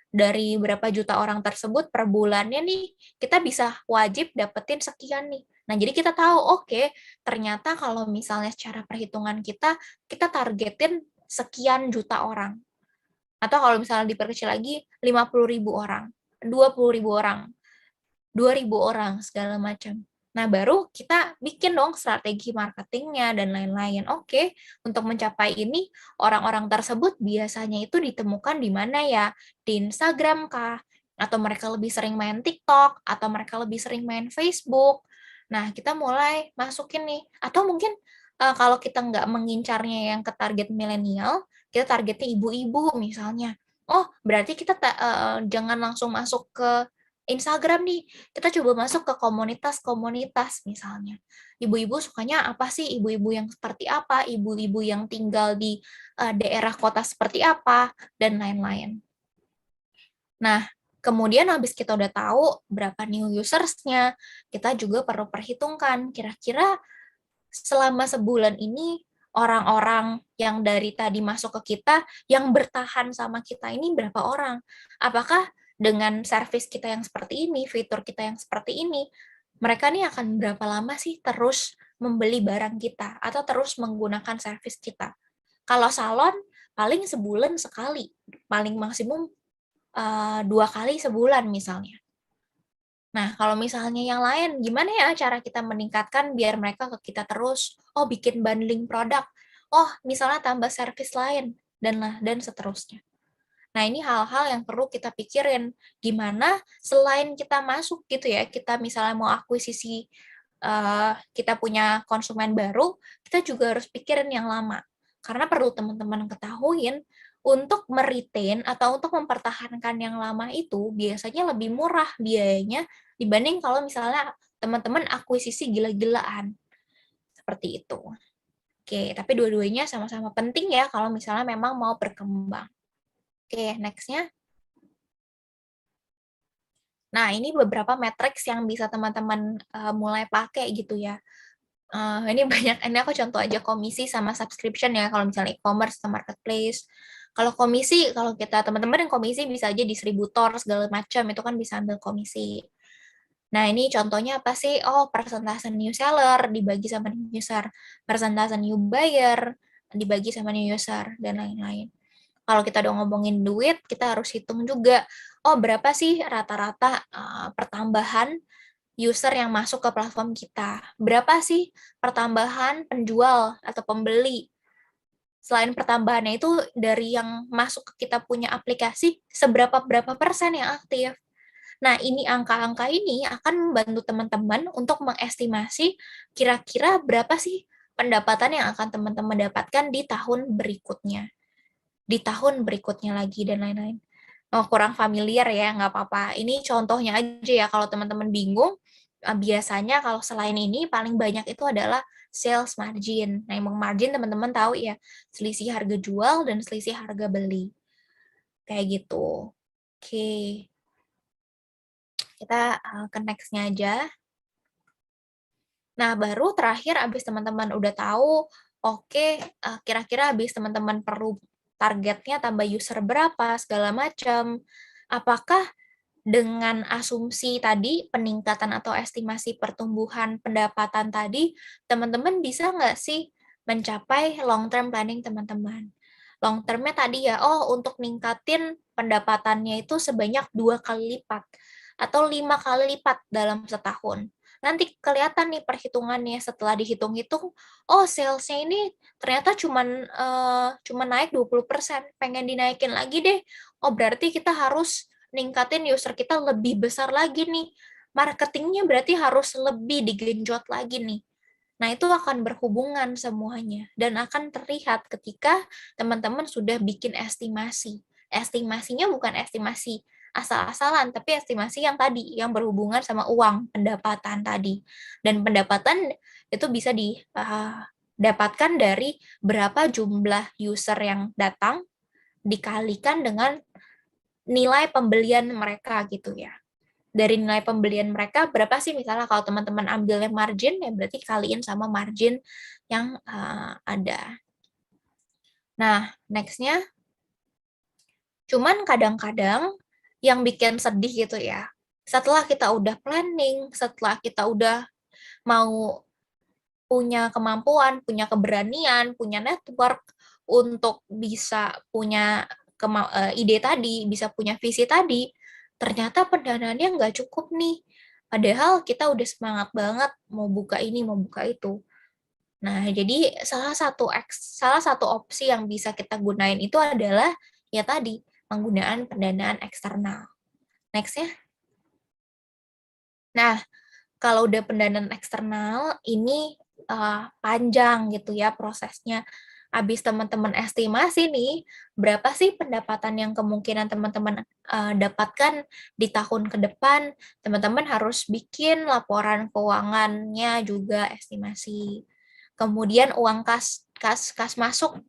dari berapa juta orang tersebut per bulannya nih, kita bisa wajib dapetin sekian nih. Nah, jadi kita tahu, ternyata kalau misalnya secara perhitungan kita targetin sekian juta orang. Atau kalau misalnya diperkecil lagi, 50.000 orang, 20.000 orang, 2.000 orang, segala macam. Nah, baru kita bikin dong strategi marketingnya dan lain-lain. Untuk mencapai ini, orang-orang tersebut biasanya itu ditemukan di mana ya? Di Instagram kah? Atau mereka lebih sering main TikTok? Atau mereka lebih sering main Facebook? Nah, kita mulai masukin nih. Atau mungkin kalau kita nggak mengincarnya yang ke target milenial, kita targetnya ibu-ibu misalnya. Berarti kita jangan langsung masuk ke Instagram nih, kita coba masuk ke komunitas-komunitas misalnya. Ibu-ibu sukanya apa sih? Ibu-ibu yang seperti apa? Ibu-ibu yang tinggal di daerah kota seperti apa? Dan lain-lain. Nah, kemudian habis kita udah tahu berapa new users-nya, kita juga perlu perhitungkan kira-kira selama sebulan ini orang-orang yang dari tadi masuk ke kita, yang bertahan sama kita ini berapa orang? Apakah dengan service kita yang seperti ini, fitur kita yang seperti ini, mereka nih akan berapa lama sih terus membeli barang kita atau terus menggunakan service kita? Kalau salon, paling sebulan sekali, paling maksimum 2 kali sebulan misalnya. Nah, kalau misalnya yang lain, gimana ya cara kita meningkatkan biar mereka ke kita terus? Bikin bundling produk. Misalnya tambah service lain, dan seterusnya. Nah, ini hal-hal yang perlu kita pikirin. Gimana selain kita masuk gitu ya, kita misalnya mau akuisisi, kita punya konsumen baru, kita juga harus pikirin yang lama. Karena perlu teman-teman ketahuin, untuk meretain atau untuk mempertahankan yang lama itu biasanya lebih murah biayanya dibanding kalau misalnya teman-teman akuisisi gila-gilaan. Seperti itu. Oke, tapi dua-duanya sama-sama penting ya kalau misalnya memang mau berkembang. Oke, next-nya. Nah, ini beberapa matriks yang bisa teman-teman mulai pakai gitu ya. Ini banyak, ini aku contoh aja komisi sama subscription ya, kalau misalnya e-commerce atau marketplace. Kalau komisi, kalau kita teman-teman yang komisi bisa aja distributor segala macam, itu kan bisa ambil komisi. Nah, ini contohnya apa sih? Persentase new seller dibagi sama new user, persentase new buyer dibagi sama new user, dan lain-lain. Kalau kita udah ngomongin duit, kita harus hitung juga, berapa sih rata-rata pertambahan user yang masuk ke platform kita? Berapa sih pertambahan penjual atau pembeli? Selain pertambahannya itu dari yang masuk ke kita punya aplikasi, berapa persen yang aktif? Nah, ini angka-angka ini akan membantu teman-teman untuk mengestimasi kira-kira berapa sih pendapatan yang akan teman-teman dapatkan di tahun berikutnya. Di tahun berikutnya lagi dan lain-lain. Oh, kurang familiar ya, nggak apa-apa. Ini contohnya aja ya, kalau teman-teman bingung, biasanya kalau selain ini paling banyak itu adalah sales margin. Nah, emang margin teman-teman tahu ya, selisih harga jual dan selisih harga beli. Kayak gitu. Oke, kita ke next-nya aja. Nah, baru terakhir abis teman-teman udah tahu, oke, kira-kira abis teman-teman perlu targetnya tambah user berapa, segala macam. Apakah dengan asumsi tadi, peningkatan atau estimasi pertumbuhan pendapatan tadi, teman-teman bisa nggak sih mencapai long-term planning teman-teman? Long-termnya tadi ya, oh untuk ningkatin pendapatannya itu sebanyak 2 kali lipat atau 5 kali lipat dalam setahun. Nanti kelihatan nih perhitungannya setelah dihitung-hitung, oh salesnya ini ternyata cuman naik 20%, pengen dinaikin lagi deh. Oh berarti kita harus ningkatin user kita lebih besar lagi nih. Marketingnya berarti harus lebih digenjot lagi nih. Nah, itu akan berhubungan semuanya dan akan terlihat ketika teman-teman sudah bikin estimasi. Estimasinya bukan estimasi asal-asalan, tapi estimasi yang tadi, yang berhubungan sama uang, pendapatan tadi. Dan pendapatan itu bisa didapatkan dari berapa jumlah user yang datang dikalikan dengan nilai pembelian mereka gitu ya. Dari nilai pembelian mereka berapa sih, misalnya kalau teman-teman ambilnya margin ya berarti kaliin sama margin yang ada. Nah, nextnya, cuman kadang-kadang yang bikin sedih gitu ya, setelah kita udah planning, setelah kita udah mau punya kemampuan, punya keberanian, punya network untuk bisa punya ide tadi, bisa punya visi tadi, ternyata pendanaannya nggak cukup nih. Padahal kita udah semangat banget mau buka ini, mau buka itu. Nah, jadi salah satu opsi yang bisa kita gunain itu adalah ya tadi, penggunaan pendanaan eksternal. Next ya. Nah, kalau udah pendanaan eksternal, ini panjang gitu ya prosesnya. Habis teman-teman estimasi nih, berapa sih pendapatan yang kemungkinan teman-teman dapatkan di tahun ke depan, teman-teman harus bikin laporan keuangannya juga estimasi. Kemudian uang kas masuk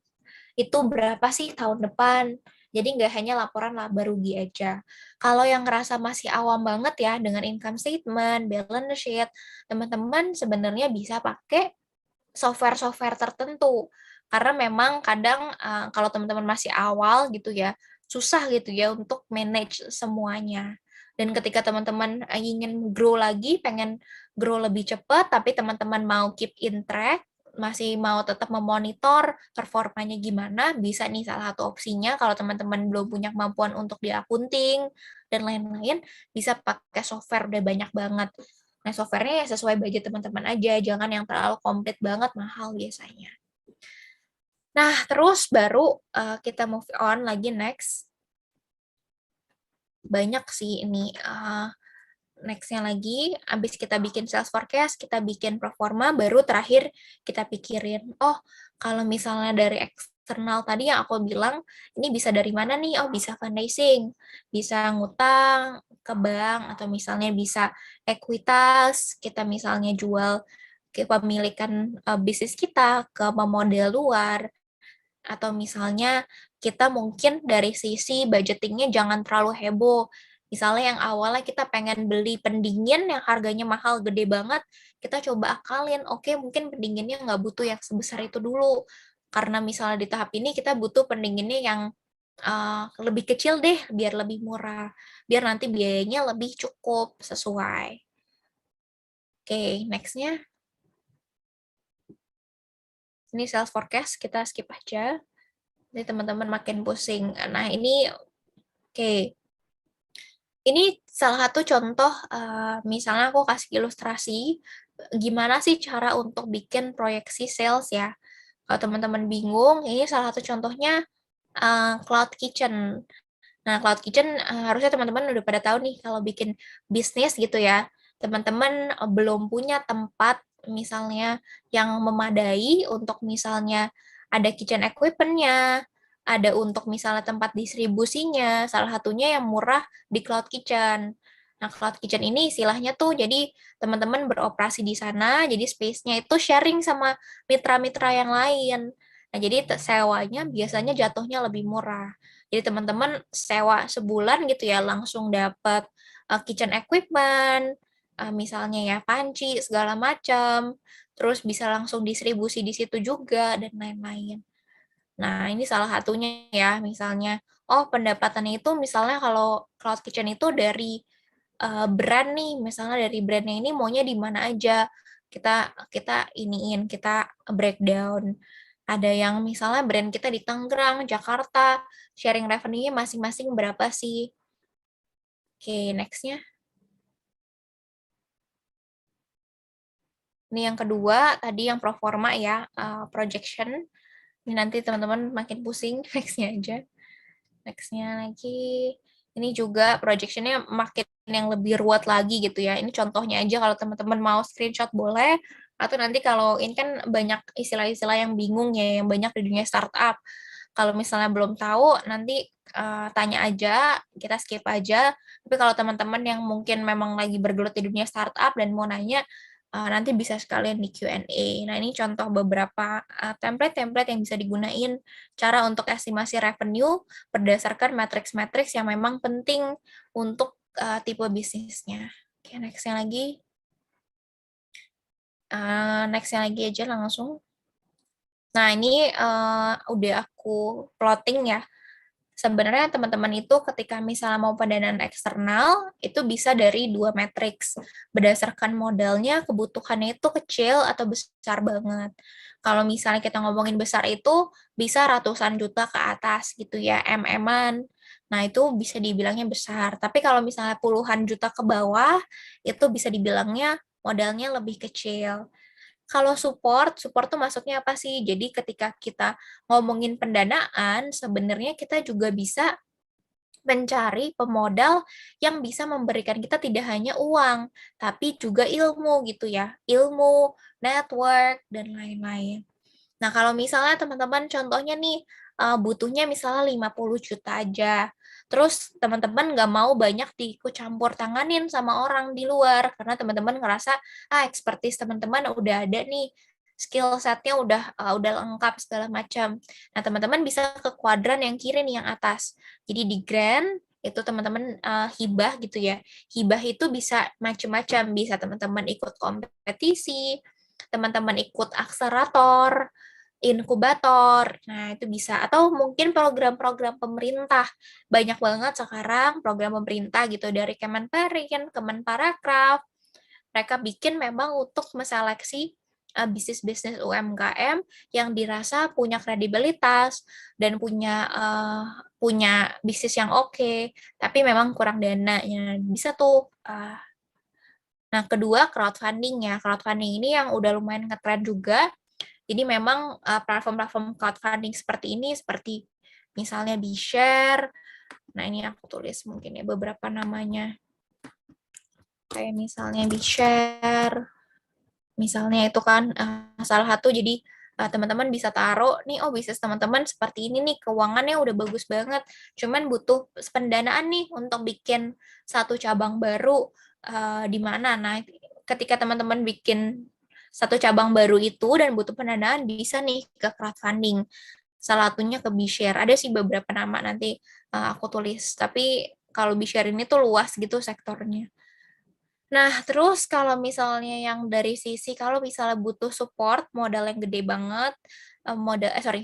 itu berapa sih tahun depan. Jadi nggak hanya laporan laba rugi aja. Kalau yang ngerasa masih awam banget ya dengan income statement, balance sheet, teman-teman sebenarnya bisa pakai software-software tertentu. Karena memang kadang kalau teman-teman masih awal gitu ya, susah gitu ya untuk manage semuanya. Dan ketika teman-teman ingin grow lagi, pengen grow lebih cepat, tapi teman-teman mau keep in track, masih mau tetap memonitor performanya gimana, bisa nih salah satu opsinya kalau teman-teman belum punya kemampuan untuk di akunting dan lain-lain, bisa pakai software udah banyak banget. Nah, software-nya ya sesuai budget teman-teman aja, jangan yang terlalu komplit banget, mahal biasanya. Nah, terus baru kita move on lagi next. Banyak sih ini next-nya lagi, abis kita bikin sales forecast, kita bikin performa, baru terakhir kita pikirin, oh kalau misalnya dari eksternal tadi yang aku bilang, ini bisa dari mana nih? Oh bisa fundraising, bisa ngutang ke bank, atau misalnya bisa ekuitas, kita misalnya jual kepemilikan bisnis kita ke pemodel luar, atau misalnya kita mungkin dari sisi budgetingnya jangan terlalu heboh. Misalnya yang awalnya kita pengen beli pendingin yang harganya mahal gede banget, kita coba akalin, oke mungkin pendinginnya nggak butuh yang sebesar itu dulu. Karena misalnya di tahap ini kita butuh pendinginnya yang lebih kecil deh, biar lebih murah. Biar nanti biayanya lebih cukup, sesuai. Oke, next-nya. Ini sales forecast, kita skip aja. Jadi teman-teman makin pusing. Nah, ini oke. Ini salah satu contoh, misalnya aku kasih ilustrasi, gimana sih cara untuk bikin proyeksi sales ya. Kalau teman-teman bingung, ini salah satu contohnya Cloud Kitchen. Nah, cloud kitchen harusnya teman-teman udah pada tahu nih kalau bikin bisnis gitu ya. Teman-teman belum punya tempat misalnya yang memadai untuk misalnya ada kitchen equipment-nya, ada untuk misalnya tempat distribusinya, salah satunya yang murah di cloud kitchen. Nah, cloud kitchen ini istilahnya tuh jadi teman-teman beroperasi di sana, jadi space-nya itu sharing sama mitra-mitra yang lain. Nah, jadi sewanya biasanya jatuhnya lebih murah. Jadi teman-teman sewa sebulan gitu ya, langsung dapat kitchen equipment, misalnya ya panci segala macam, terus bisa langsung distribusi di situ juga dan lain-lain. Nah, ini salah satunya ya, misalnya, oh pendapatannya itu misalnya kalau cloud kitchen itu dari brand nih, misalnya dari brandnya ini maunya di mana aja, kita kita iniin, kita breakdown. Ada yang misalnya brand kita di Tangerang, Jakarta, sharing revenue-nya masing-masing berapa sih? Oke, next-nya. Ini yang kedua, tadi yang pro forma ya, projection. Ini nanti teman-teman makin pusing, next-nya aja. Next-nya lagi. Ini juga projection-nya makin yang lebih ruwet lagi gitu ya. Ini contohnya aja kalau teman-teman mau screenshot boleh. Atau nanti kalau ini kan banyak istilah-istilah yang bingung ya, yang banyak di dunia startup. Kalau misalnya belum tahu, nanti tanya aja, kita skip aja. Tapi kalau teman-teman yang mungkin memang lagi bergelut di dunia startup dan mau nanya, nanti bisa sekalian di Q&A. Nah, ini contoh beberapa template-template yang bisa digunain cara untuk estimasi revenue berdasarkan matriks-matriks yang memang penting untuk tipe bisnisnya. Oke, next-nya lagi. Next-nya lagi aja langsung. Nah, ini udah aku plotting ya. Sebenarnya teman-teman itu ketika misalnya mau pendanaan eksternal, itu bisa dari dua matriks. Berdasarkan modalnya, kebutuhannya itu kecil atau besar banget. Kalau misalnya kita ngomongin besar itu, bisa ratusan juta ke atas gitu ya, MM-an. Nah, itu bisa dibilangnya besar. Tapi kalau misalnya puluhan juta ke bawah, itu bisa dibilangnya modalnya lebih kecil. Kalau support, support tuh maksudnya apa sih? Jadi ketika kita ngomongin pendanaan, sebenarnya kita juga bisa mencari pemodal yang bisa memberikan kita tidak hanya uang, tapi juga ilmu gitu ya. Ilmu, network, dan lain-lain. Nah, kalau misalnya teman-teman contohnya nih, butuhnya misalnya 50 juta aja. Terus teman-teman nggak mau banyak diikut campur tanganin sama orang di luar, karena teman-teman ngerasa, expertise teman-teman udah ada nih, skill setnya udah lengkap segala macam. Nah, teman-teman bisa ke kuadran yang kiri nih, yang atas. Jadi di grant, itu teman-teman hibah gitu ya. Hibah itu bisa macam-macam, bisa teman-teman ikut kompetisi, teman-teman ikut akselerator, inkubator. Nah, itu bisa. Atau mungkin program-program pemerintah. Banyak banget sekarang program pemerintah gitu dari Kemenperin, Kemenparekraf. Mereka bikin memang untuk meseleksi bisnis-bisnis UMKM yang dirasa punya kredibilitas dan punya bisnis yang oke, tapi memang kurang dananya. Bisa tuh. Nah, kedua crowdfunding ya. Crowdfunding ini yang udah lumayan ngetrend juga. Jadi memang platform-platform crowdfunding seperti ini, seperti misalnya BeShare. Nah, ini aku tulis mungkin ya beberapa namanya. Kayak misalnya BeShare. Misalnya itu kan salah satu, jadi teman-teman bisa taruh nih, oh bisnis teman-teman seperti ini nih, keuangannya udah bagus banget, cuman butuh pendanaan nih untuk bikin satu cabang baru di mana. Nah, ketika teman-teman bikin satu cabang baru itu dan butuh pendanaan, bisa nih ke crowdfunding. Salah satunya ke BeShare. Ada sih beberapa nama, nanti aku tulis. Tapi kalau BeShare ini tuh luas gitu sektornya. Nah, terus kalau misalnya yang dari sisi, kalau misalnya butuh support, modal yang gede banget,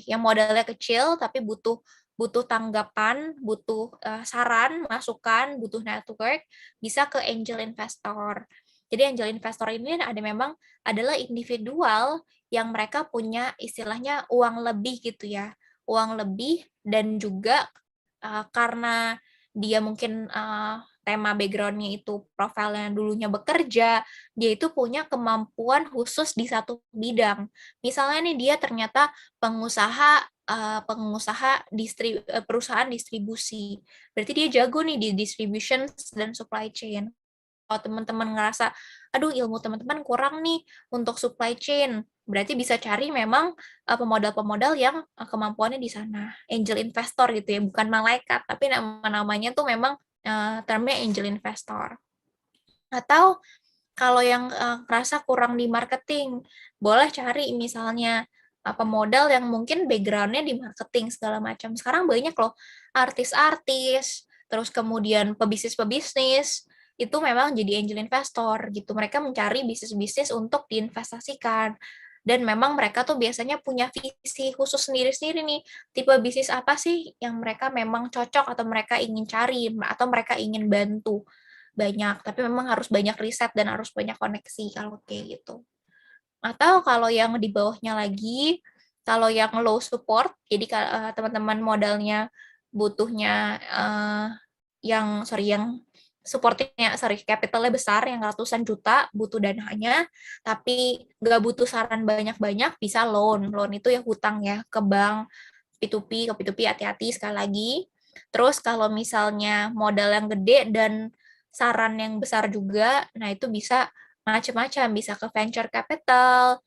yang modalnya kecil, tapi butuh butuh tanggapan, butuh saran, masukan, butuh network, bisa ke angel investor. Jadi angel investor ini memang adalah individual yang mereka punya istilahnya uang lebih gitu ya, uang lebih, dan juga karena dia mungkin tema background-nya itu profilnya dulunya bekerja, dia itu punya kemampuan khusus di satu bidang. Misalnya nih dia ternyata pengusaha pengusaha perusahaan distribusi. Berarti dia jago nih di distribution dan supply chain. Kalau teman-teman ngerasa, aduh ilmu teman-teman kurang nih untuk supply chain, berarti bisa cari memang pemodal-pemodal yang kemampuannya di sana. Angel investor gitu ya, bukan malaikat, tapi nama-namanya tuh memang termnya angel investor. Atau kalau yang ngerasa kurang di marketing, boleh cari misalnya pemodal yang mungkin background-nya di marketing segala macam. Sekarang banyak loh artis-artis, terus kemudian pebisnis-pebisnis, itu memang jadi angel investor gitu. Mereka mencari bisnis-bisnis untuk diinvestasikan. Dan memang mereka tuh biasanya punya visi khusus sendiri-sendiri nih. Tipe bisnis apa sih yang mereka memang cocok atau mereka ingin cari atau mereka ingin bantu. Banyak, tapi memang harus banyak riset dan harus banyak koneksi kalau kayak gitu. Atau kalau yang di bawahnya lagi, kalau yang low support, jadi teman-teman modalnya butuhnya yang capitalnya besar, yang ratusan juta, butuh dananya, tapi nggak butuh saran banyak-banyak, bisa loan. Loan itu ya hutang ya, ke bank, P2P, ke P2P hati-hati sekali lagi. Terus kalau misalnya modal yang gede dan saran yang besar juga, nah itu bisa macam-macam, bisa ke venture capital.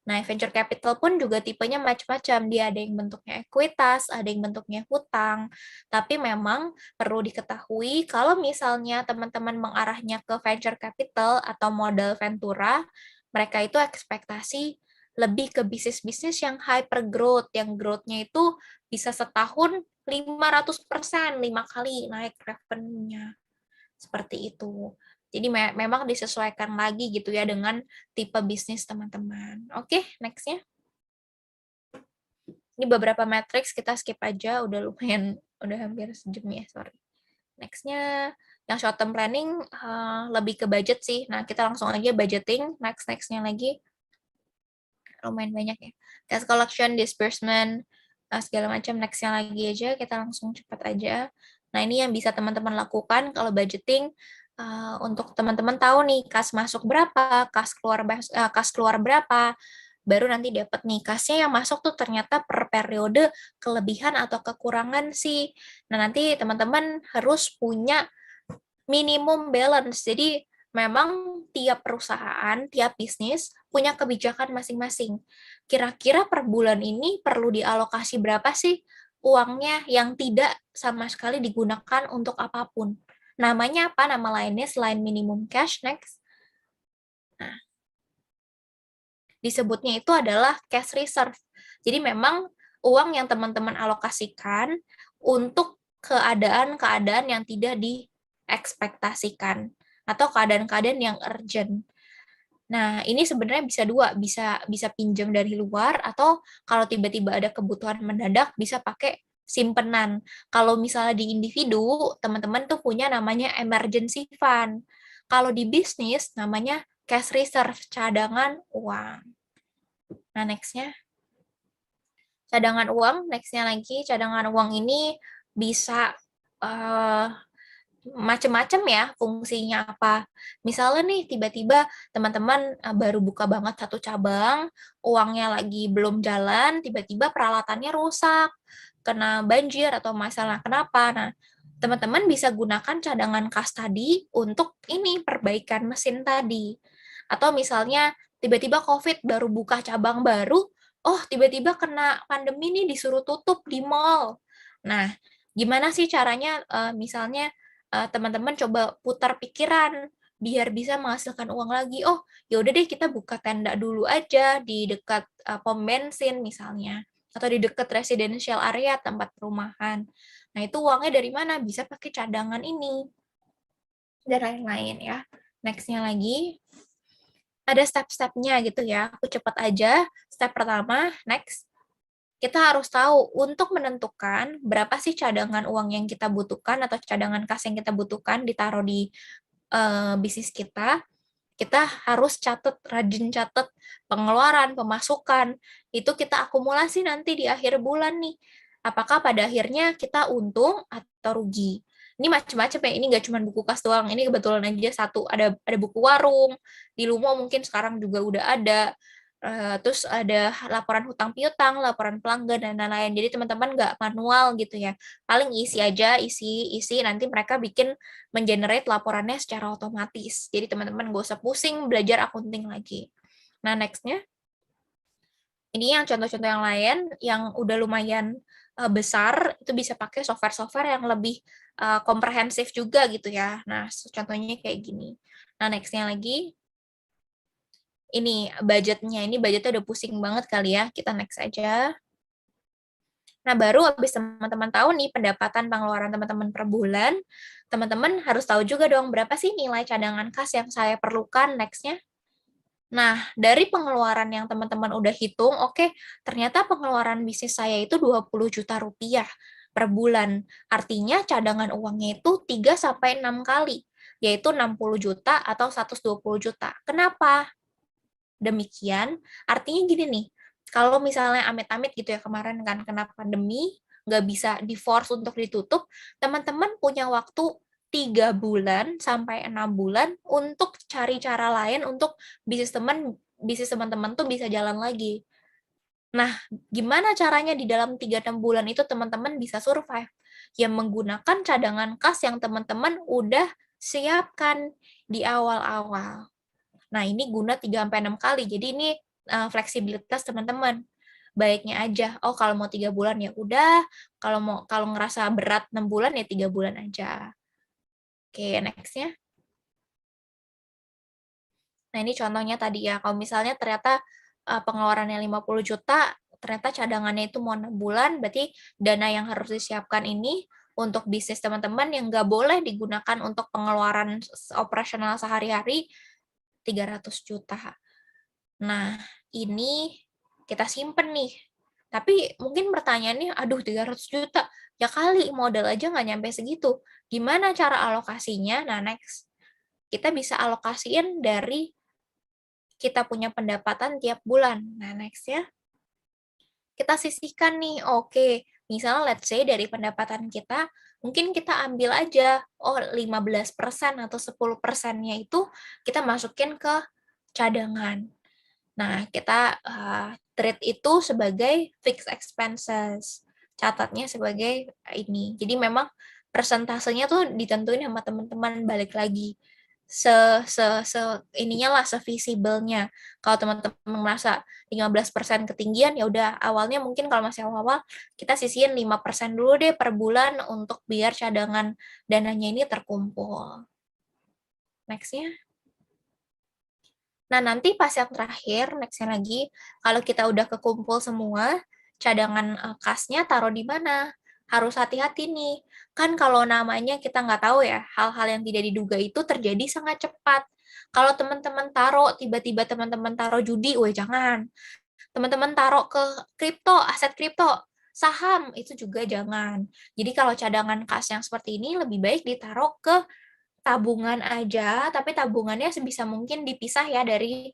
Nah, venture capital pun juga tipenya macam-macam. Dia ada yang bentuknya ekuitas, ada yang bentuknya hutang. Tapi memang perlu diketahui kalau misalnya teman-teman mengarahnya ke venture capital atau modal ventura, mereka itu ekspektasi lebih ke bisnis-bisnis yang hyper growth, yang growth-nya itu bisa setahun 500%, 5 kali naik revenue-nya. Seperti itu. Jadi memang disesuaikan lagi gitu ya dengan tipe bisnis teman-teman. Oke, next-nya. Ini beberapa matriks, kita skip aja, udah lumayan, udah hampir sejam ya, sorry. Next-nya, yang short term planning lebih ke budget sih. Nah, kita langsung aja budgeting, next-nya lagi. Lumayan banyak ya. Cash collection, disbursement, segala macam, next-nya lagi aja, kita langsung cepat aja. Nah, ini yang bisa teman-teman lakukan kalau budgeting, untuk teman-teman tahu nih kas masuk berapa, kas keluar berapa, baru nanti dapat nih kasnya yang masuk tuh ternyata per periode kelebihan atau kekurangan sih. Nah, nanti teman-teman harus punya minimum balance. Jadi memang tiap perusahaan, tiap bisnis punya kebijakan masing-masing. Kira-kira per bulan ini perlu dialokasi berapa sih uangnya yang tidak sama sekali digunakan untuk apapun. Namanya apa? Nama lainnya selain minimum cash, next. Nah, disebutnya itu adalah cash reserve. Jadi memang uang yang teman-teman alokasikan untuk keadaan-keadaan yang tidak diekspektasikan atau keadaan-keadaan yang urgent. Nah, ini sebenarnya bisa dua, bisa pinjam dari luar atau kalau tiba-tiba ada kebutuhan mendadak bisa pakai simpenan. Kalau misalnya di individu, teman-teman tuh punya namanya emergency fund. Kalau di bisnis namanya cash reserve, cadangan uang. Nah, next-nya. Cadangan uang, next-nya lagi, cadangan uang ini bisa macam-macam ya fungsinya apa. Misalnya nih tiba-tiba teman-teman baru buka banget satu cabang, uangnya lagi belum jalan, tiba-tiba peralatannya rusak, kena banjir atau masalah kenapa. Nah, teman-teman bisa gunakan cadangan kas tadi untuk ini perbaikan mesin tadi. Atau misalnya tiba-tiba COVID baru buka cabang baru, oh tiba-tiba kena pandemi nih disuruh tutup di mall. Nah, gimana sih caranya misalnya teman-teman coba putar pikiran biar bisa menghasilkan uang lagi. Oh, ya udah deh kita buka tenda dulu aja di dekat pom bensin misalnya atau di dekat residential area tempat perumahan. Nah, itu uangnya dari mana? Bisa pakai cadangan ini dan lain-lain ya. Next-nya lagi ada step-stepnya gitu ya. Aku cepat aja. Step pertama, next. Kita harus tahu untuk menentukan berapa sih cadangan uang yang kita butuhkan atau cadangan kas yang kita butuhkan ditaruh di bisnis kita harus rajin catat pengeluaran, pemasukan. Itu kita akumulasi nanti di akhir bulan nih. Apakah pada akhirnya kita untung atau rugi. Ini macam-macam ya, ini nggak cuma buku kas doang, ini kebetulan aja satu, ada buku warung, di Lumo mungkin sekarang juga udah ada, Terus ada laporan hutang piutang, laporan pelanggan, dan lain-lain. Jadi teman-teman nggak manual gitu ya. Paling isi aja, isi, nanti mereka bikin mengenerate laporannya secara otomatis. Jadi teman-teman nggak usah pusing belajar accounting lagi. Nah, next-nya. Ini yang contoh-contoh yang lain, yang udah lumayan besar, itu bisa pakai software-software yang lebih komprehensif juga gitu ya. Nah, contohnya kayak gini. Nah, next-nya lagi. Ini budgetnya udah pusing banget kali ya, kita next aja. Nah, baru habis teman-teman tahu nih pendapatan pengeluaran teman-teman per bulan, teman-teman harus tahu juga dong berapa sih nilai cadangan kas yang saya perlukan next-nya. Nah, dari pengeluaran yang teman-teman udah hitung, oke, ternyata pengeluaran bisnis saya itu 20 juta rupiah per bulan. Artinya cadangan uangnya itu 3-6 kali, yaitu 60 juta atau 120 juta. Kenapa? Demikian, artinya gini nih, kalau misalnya amit-amit gitu ya, kemarin kan kena pandemi, nggak bisa di-force untuk ditutup, teman-teman punya waktu 3 bulan sampai 6 bulan untuk cari cara lain untuk bisnis teman-teman tuh bisa jalan lagi. Nah, gimana caranya di dalam 3-6 bulan itu teman-teman bisa survive? Yang menggunakan cadangan kas yang teman-teman udah siapkan di awal-awal. Nah, ini guna 3-6 kali. Jadi ini fleksibilitas teman-teman. Baiknya aja. Oh, kalau mau 3 bulan ya udah. Kalau ngerasa berat 6 bulan ya 3 bulan aja. Oke, next-nya. Nah, ini contohnya tadi ya. Kalau misalnya ternyata pengeluarannya 50 juta, ternyata cadangannya itu mau 6 bulan, berarti dana yang harus disiapkan ini untuk bisnis teman-teman yang nggak boleh digunakan untuk pengeluaran operasional sehari-hari 300 juta. Nah, ini kita simpen nih. Tapi mungkin pertanyaannya, aduh 300 juta, ya kali modal aja nggak nyampe segitu. Gimana cara alokasinya? Nah, next. Kita bisa alokasiin dari kita punya pendapatan tiap bulan. Nah, next ya. Kita sisihkan nih, oke. Misalnya let's say dari pendapatan kita, mungkin kita ambil aja, 15% atau 10%-nya itu kita masukin ke cadangan. Nah, kita treat itu sebagai fixed expenses. Catatnya sebagai ini. Jadi memang persentasenya tuh ditentuin sama teman-teman, balik lagi. Ininya lah, sevisibelnya. Kalau teman-teman merasa 15% ketinggian, ya udah awalnya mungkin kalau masih awal-awal, kita sisihin 5% dulu deh per bulan untuk biar cadangan dananya ini terkumpul. Next-nya. Nah, nanti pas yang terakhir, next-nya lagi, kalau kita udah kekumpul semua, cadangan kasnya taruh di mana? Harus hati-hati nih. Kan kalau namanya kita nggak tahu ya, hal-hal yang tidak diduga itu terjadi sangat cepat. Kalau teman-teman taruh, tiba-tiba teman-teman taruh judi, weh jangan. Teman-teman taruh ke kripto, aset kripto, saham, itu juga jangan. Jadi kalau cadangan kas yang seperti ini, lebih baik ditaruh ke tabungan aja, tapi tabungannya sebisa mungkin dipisah ya dari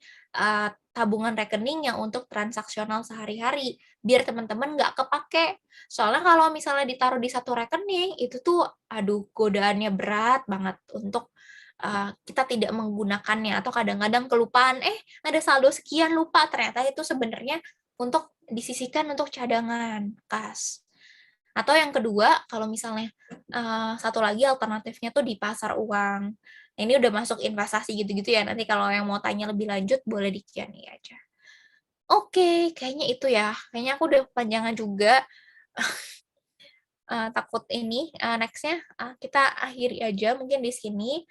tabungan rekening yang untuk transaksional sehari-hari, biar teman-teman nggak kepake. Soalnya kalau misalnya ditaruh di satu rekening, itu tuh, aduh, godaannya berat banget untuk kita tidak menggunakannya, atau kadang-kadang kelupaan, ada saldo sekian, lupa, ternyata itu sebenarnya untuk disisihkan untuk cadangan kas. Atau yang kedua, kalau misalnya satu lagi alternatifnya tuh di pasar uang. Nah, ini udah masuk investasi gitu-gitu ya. Nanti kalau yang mau tanya lebih lanjut, boleh di Q&A aja. Oke, kayaknya itu ya. Kayaknya aku udah panjangan juga. Takut ini, next-nya kita akhiri aja mungkin di sini.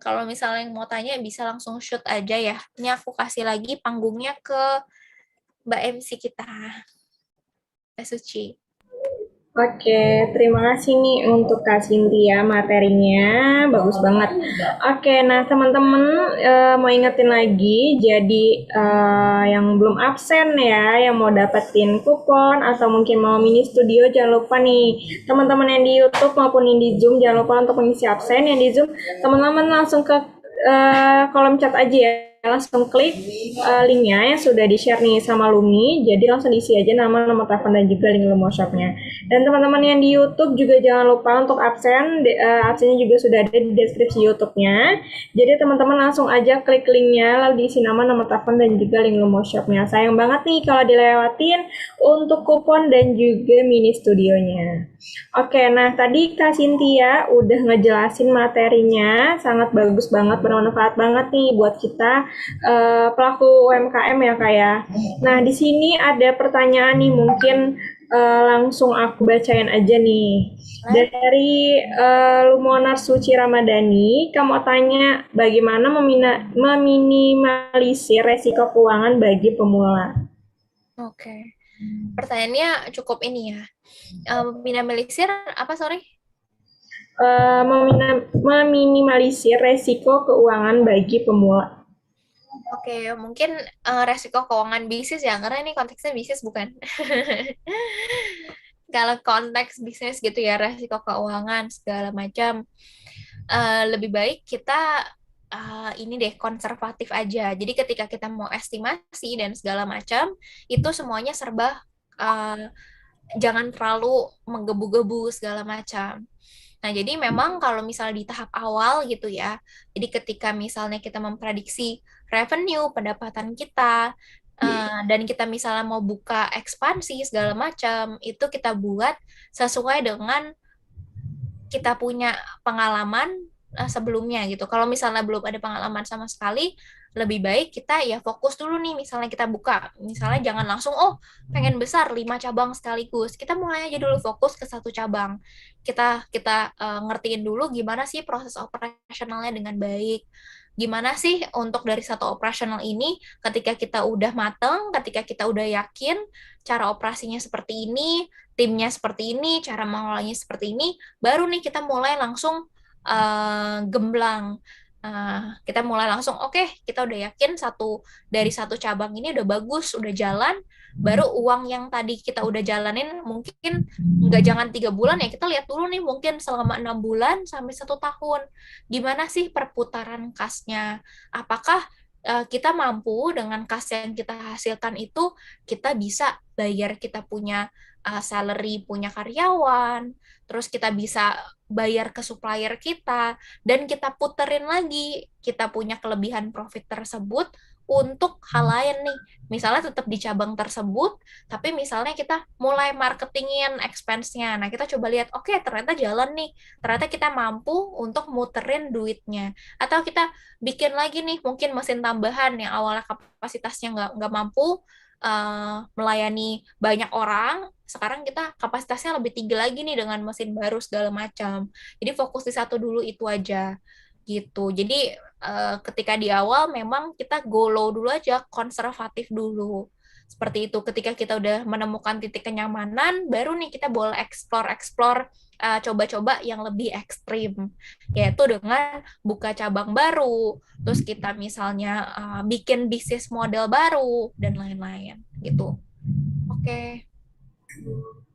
Kalau misalnya yang mau tanya, bisa langsung shoot aja ya. Ini aku kasih lagi panggungnya ke Mbak MC kita, Mbak Suci. Oke, terima kasih nih untuk Kak Cynthia, materinya bagus banget. Oke, nah teman-teman mau ingetin lagi, jadi yang belum absen ya, yang mau dapetin kupon atau mungkin mau mini studio, jangan lupa nih teman-teman yang di YouTube maupun yang di Zoom, jangan lupa untuk mengisi absen. Yang di Zoom, teman-teman langsung ke kolom chat aja ya, langsung klik linknya yang sudah di-share nih sama Lumi. Jadi langsung diisi aja nama, nomor telepon, dan juga link Lumo Shop-nya. Dan teman-teman yang di YouTube juga jangan lupa untuk absen. Absennya juga sudah ada di deskripsi YouTube-nya. Jadi teman-teman langsung aja klik linknya, lalu diisi nama, nomor telepon, dan juga link Lumo Shop-nya. Sayang banget nih kalau dilewatin untuk kupon dan juga mini studionya. Oke, nah tadi Kak Cynthia udah ngejelasin materinya, sangat bagus banget, bermanfaat banget nih buat kita pelaku UMKM ya Kak ya. Nah di sini ada pertanyaan nih, mungkin langsung aku bacain aja nih. Dari Lumonar Suci Ramadhani, kamu tanya bagaimana meminimalisir resiko keuangan bagi pemula. Oke. Pertanyaannya cukup ini ya. Minimalisir apa, sorry? Meminimalisir resiko keuangan bagi pemula. Oke, mungkin resiko keuangan bisnis ya, karena ini konteksnya bisnis bukan? Kalau konteks bisnis gitu ya, resiko keuangan segala macam, lebih baik kita ini deh konservatif aja. Jadi ketika kita mau estimasi dan segala macam, itu semuanya serba jangan terlalu menggebu-gebu segala macam. Nah, jadi memang kalau misalnya di tahap awal gitu ya, jadi ketika misalnya kita memprediksi revenue, pendapatan kita, dan kita misalnya mau buka ekspansi segala macam, itu kita buat sesuai dengan kita punya pengalaman sebelumnya gitu. Kalau misalnya belum ada pengalaman sama sekali, lebih baik kita ya fokus dulu nih, misalnya kita buka. Misalnya jangan langsung, oh pengen besar 5 cabang sekaligus. Kita mulai aja dulu fokus ke satu cabang. Kita kita ngertiin dulu gimana sih proses operasionalnya dengan baik. Gimana sih untuk dari satu operasional ini, ketika kita udah mateng, ketika kita udah yakin cara operasinya seperti ini, timnya seperti ini, cara mengolahnya seperti ini, baru nih kita mulai langsung gemblang. Kita mulai langsung, oke, kita udah yakin dari satu cabang ini udah bagus, udah jalan, baru uang yang tadi kita udah jalanin mungkin nggak jangan 3 bulan ya, kita lihat dulu nih mungkin selama 6 bulan sampai 1 tahun, gimana sih perputaran kasnya? Apakah kita mampu dengan kas yang kita hasilkan itu kita bisa bayar kita punya salary, punya karyawan, terus kita bisa bayar ke supplier kita, dan kita puterin lagi, kita punya kelebihan profit tersebut untuk hal lain nih. Misalnya tetap di cabang tersebut, tapi misalnya kita mulai marketingin expense-nya. Nah, kita coba lihat, oke, ternyata jalan nih. Ternyata kita mampu untuk muterin duitnya. Atau kita bikin lagi nih, mungkin mesin tambahan yang awalnya kapasitasnya nggak mampu melayani banyak orang, sekarang kita kapasitasnya lebih tinggi lagi nih dengan mesin baru segala macam. Jadi fokus di satu dulu itu aja gitu. Jadi ketika di awal memang kita go low dulu aja, konservatif dulu. Seperti itu. Ketika kita udah menemukan titik kenyamanan, baru nih kita boleh explore coba-coba yang lebih ekstrim, yaitu dengan buka cabang baru, terus kita misalnya bikin bisnis model baru dan lain-lain gitu. Oke.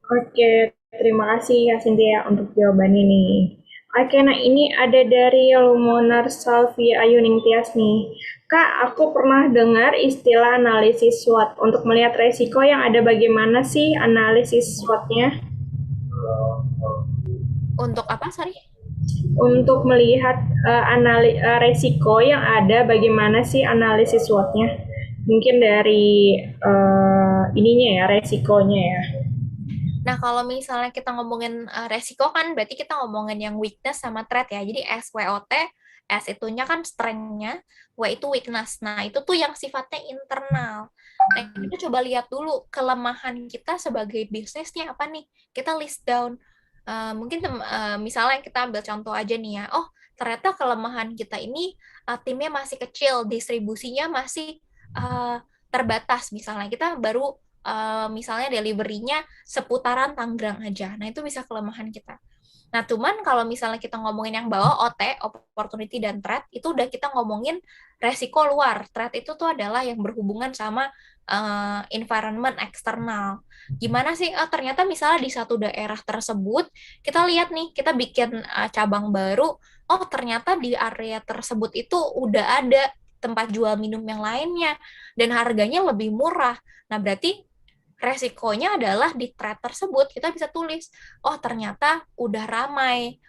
Oke, terima kasih Kak Cynthia untuk jawabannya nih. Oke, nah ini ada dari Lumonar Salvi Ayuning Tias nih. Kak, aku pernah dengar istilah analisis SWOT. Untuk melihat resiko yang ada, bagaimana sih analisis SWOT-nya? Untuk apa, sorry? Untuk melihat resiko yang ada, bagaimana sih analisis SWOT-nya? Mungkin dari ininya ya, resikonya ya. Nah, kalau misalnya kita ngomongin resiko kan berarti kita ngomongin yang weakness sama threat ya. Jadi SWOT, S itunya kan strength-nya, W itu weakness. Nah, itu tuh yang sifatnya internal. Nah, kita coba lihat dulu kelemahan kita sebagai bisnisnya apa nih. Kita list down. Mungkin misalnya kita ambil contoh aja nih ya. Oh, ternyata kelemahan kita ini timnya masih kecil, distribusinya masih terbatas. Misalnya kita baru misalnya delivery-nya seputaran Tangerang aja. Nah, itu bisa kelemahan kita. Nah, cuman kalau misalnya kita ngomongin yang bawah, OT, opportunity dan threat, itu udah kita ngomongin resiko luar. Threat itu tuh adalah yang berhubungan sama environment eksternal. Gimana sih? Ternyata misalnya di satu daerah tersebut, kita lihat nih, kita bikin cabang baru, oh ternyata di area tersebut itu udah ada tempat jual minum yang lainnya dan harganya lebih murah. Nah, berarti resikonya adalah di thread tersebut kita bisa tulis, oh ternyata udah ramai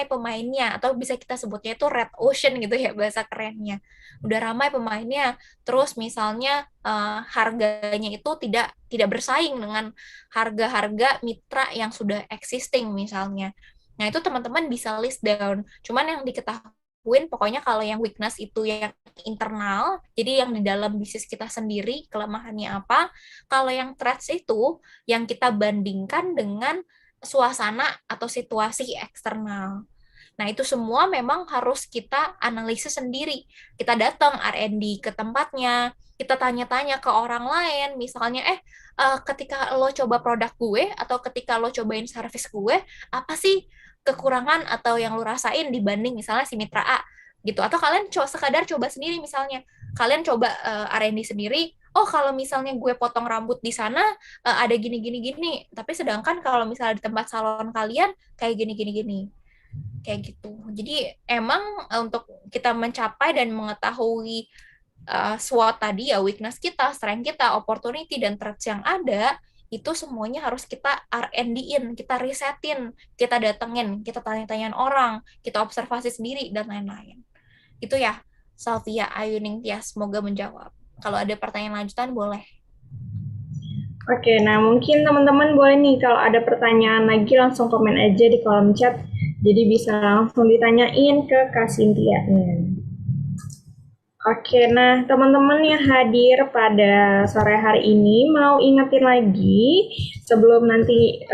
pemainnya, atau bisa kita sebutnya itu red ocean gitu ya bahasa kerennya. Udah ramai pemainnya, terus misalnya harganya itu tidak bersaing dengan harga-harga mitra yang sudah existing misalnya. Nah, itu teman-teman bisa list down. Cuman yang diketahui pokoknya kalau yang weakness itu yang internal, jadi yang di dalam bisnis kita sendiri, kelemahannya apa. Kalau yang threats itu, yang kita bandingkan dengan suasana atau situasi eksternal. Nah, itu semua memang harus kita analisis sendiri. Kita datang R&D ke tempatnya, kita tanya-tanya ke orang lain, misalnya, ketika lo coba produk gue, atau ketika lo cobain service gue, apa sih kekurangan atau yang lo rasain dibanding misalnya si mitra A, gitu. Atau kalian sekadar coba sendiri misalnya. Kalian coba R&D sendiri, oh kalau misalnya gue potong rambut di sana ada gini gini gini, tapi sedangkan kalau misalnya di tempat salon kalian kayak gini gini gini, kayak gitu. Jadi emang untuk kita mencapai dan mengetahui SWOT tadi ya, weakness kita, strength kita, opportunity dan threats yang ada, itu semuanya harus kita R&D-in, kita risetin, kita datengin, kita tanya-tanyain orang, kita observasi sendiri dan lain-lain. Itu ya, Salvia, Ayu, Ningtyas, semoga menjawab. Kalau ada pertanyaan lanjutan boleh. Oke, nah mungkin teman-teman boleh nih kalau ada pertanyaan lagi langsung komen aja di kolom chat. Jadi bisa langsung ditanyain ke Kak Cynthia-nya. Oke, nah teman-teman yang hadir pada sore hari ini mau ingetin lagi sebelum nanti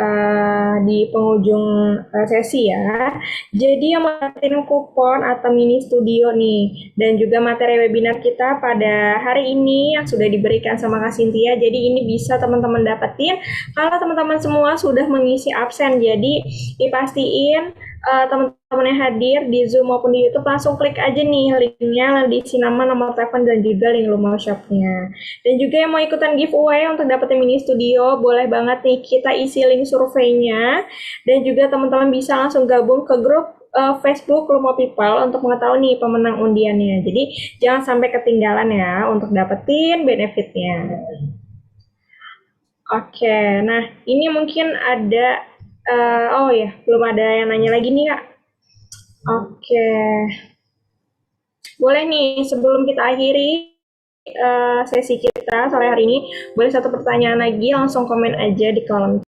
di penghujung sesi ya. Jadi yang dapetin kupon atau mini studio nih dan juga materi webinar kita pada hari ini yang sudah diberikan sama Kak Cynthia. Jadi ini bisa teman-teman dapetin kalau teman-teman semua sudah mengisi absen. Jadi dipastiin teman-teman yang hadir di Zoom maupun di YouTube langsung klik aja nih linknya, diisi nama, nomor telepon, dan juga link Lumau Shop-nya. Dan juga yang mau ikutan giveaway untuk dapetin mini studio, boleh banget nih kita isi link surveinya. Dan juga teman-teman bisa langsung gabung ke grup Facebook Lumau People untuk mengetahui nih pemenang undiannya. Jadi jangan sampai ketinggalan ya untuk dapetin benefitnya. Oke, nah ini mungkin ada oh ya, belum ada yang nanya lagi nih Kak. Oke, boleh nih sebelum kita akhiri sesi kita sore hari ini, boleh satu pertanyaan lagi langsung komen aja di kolom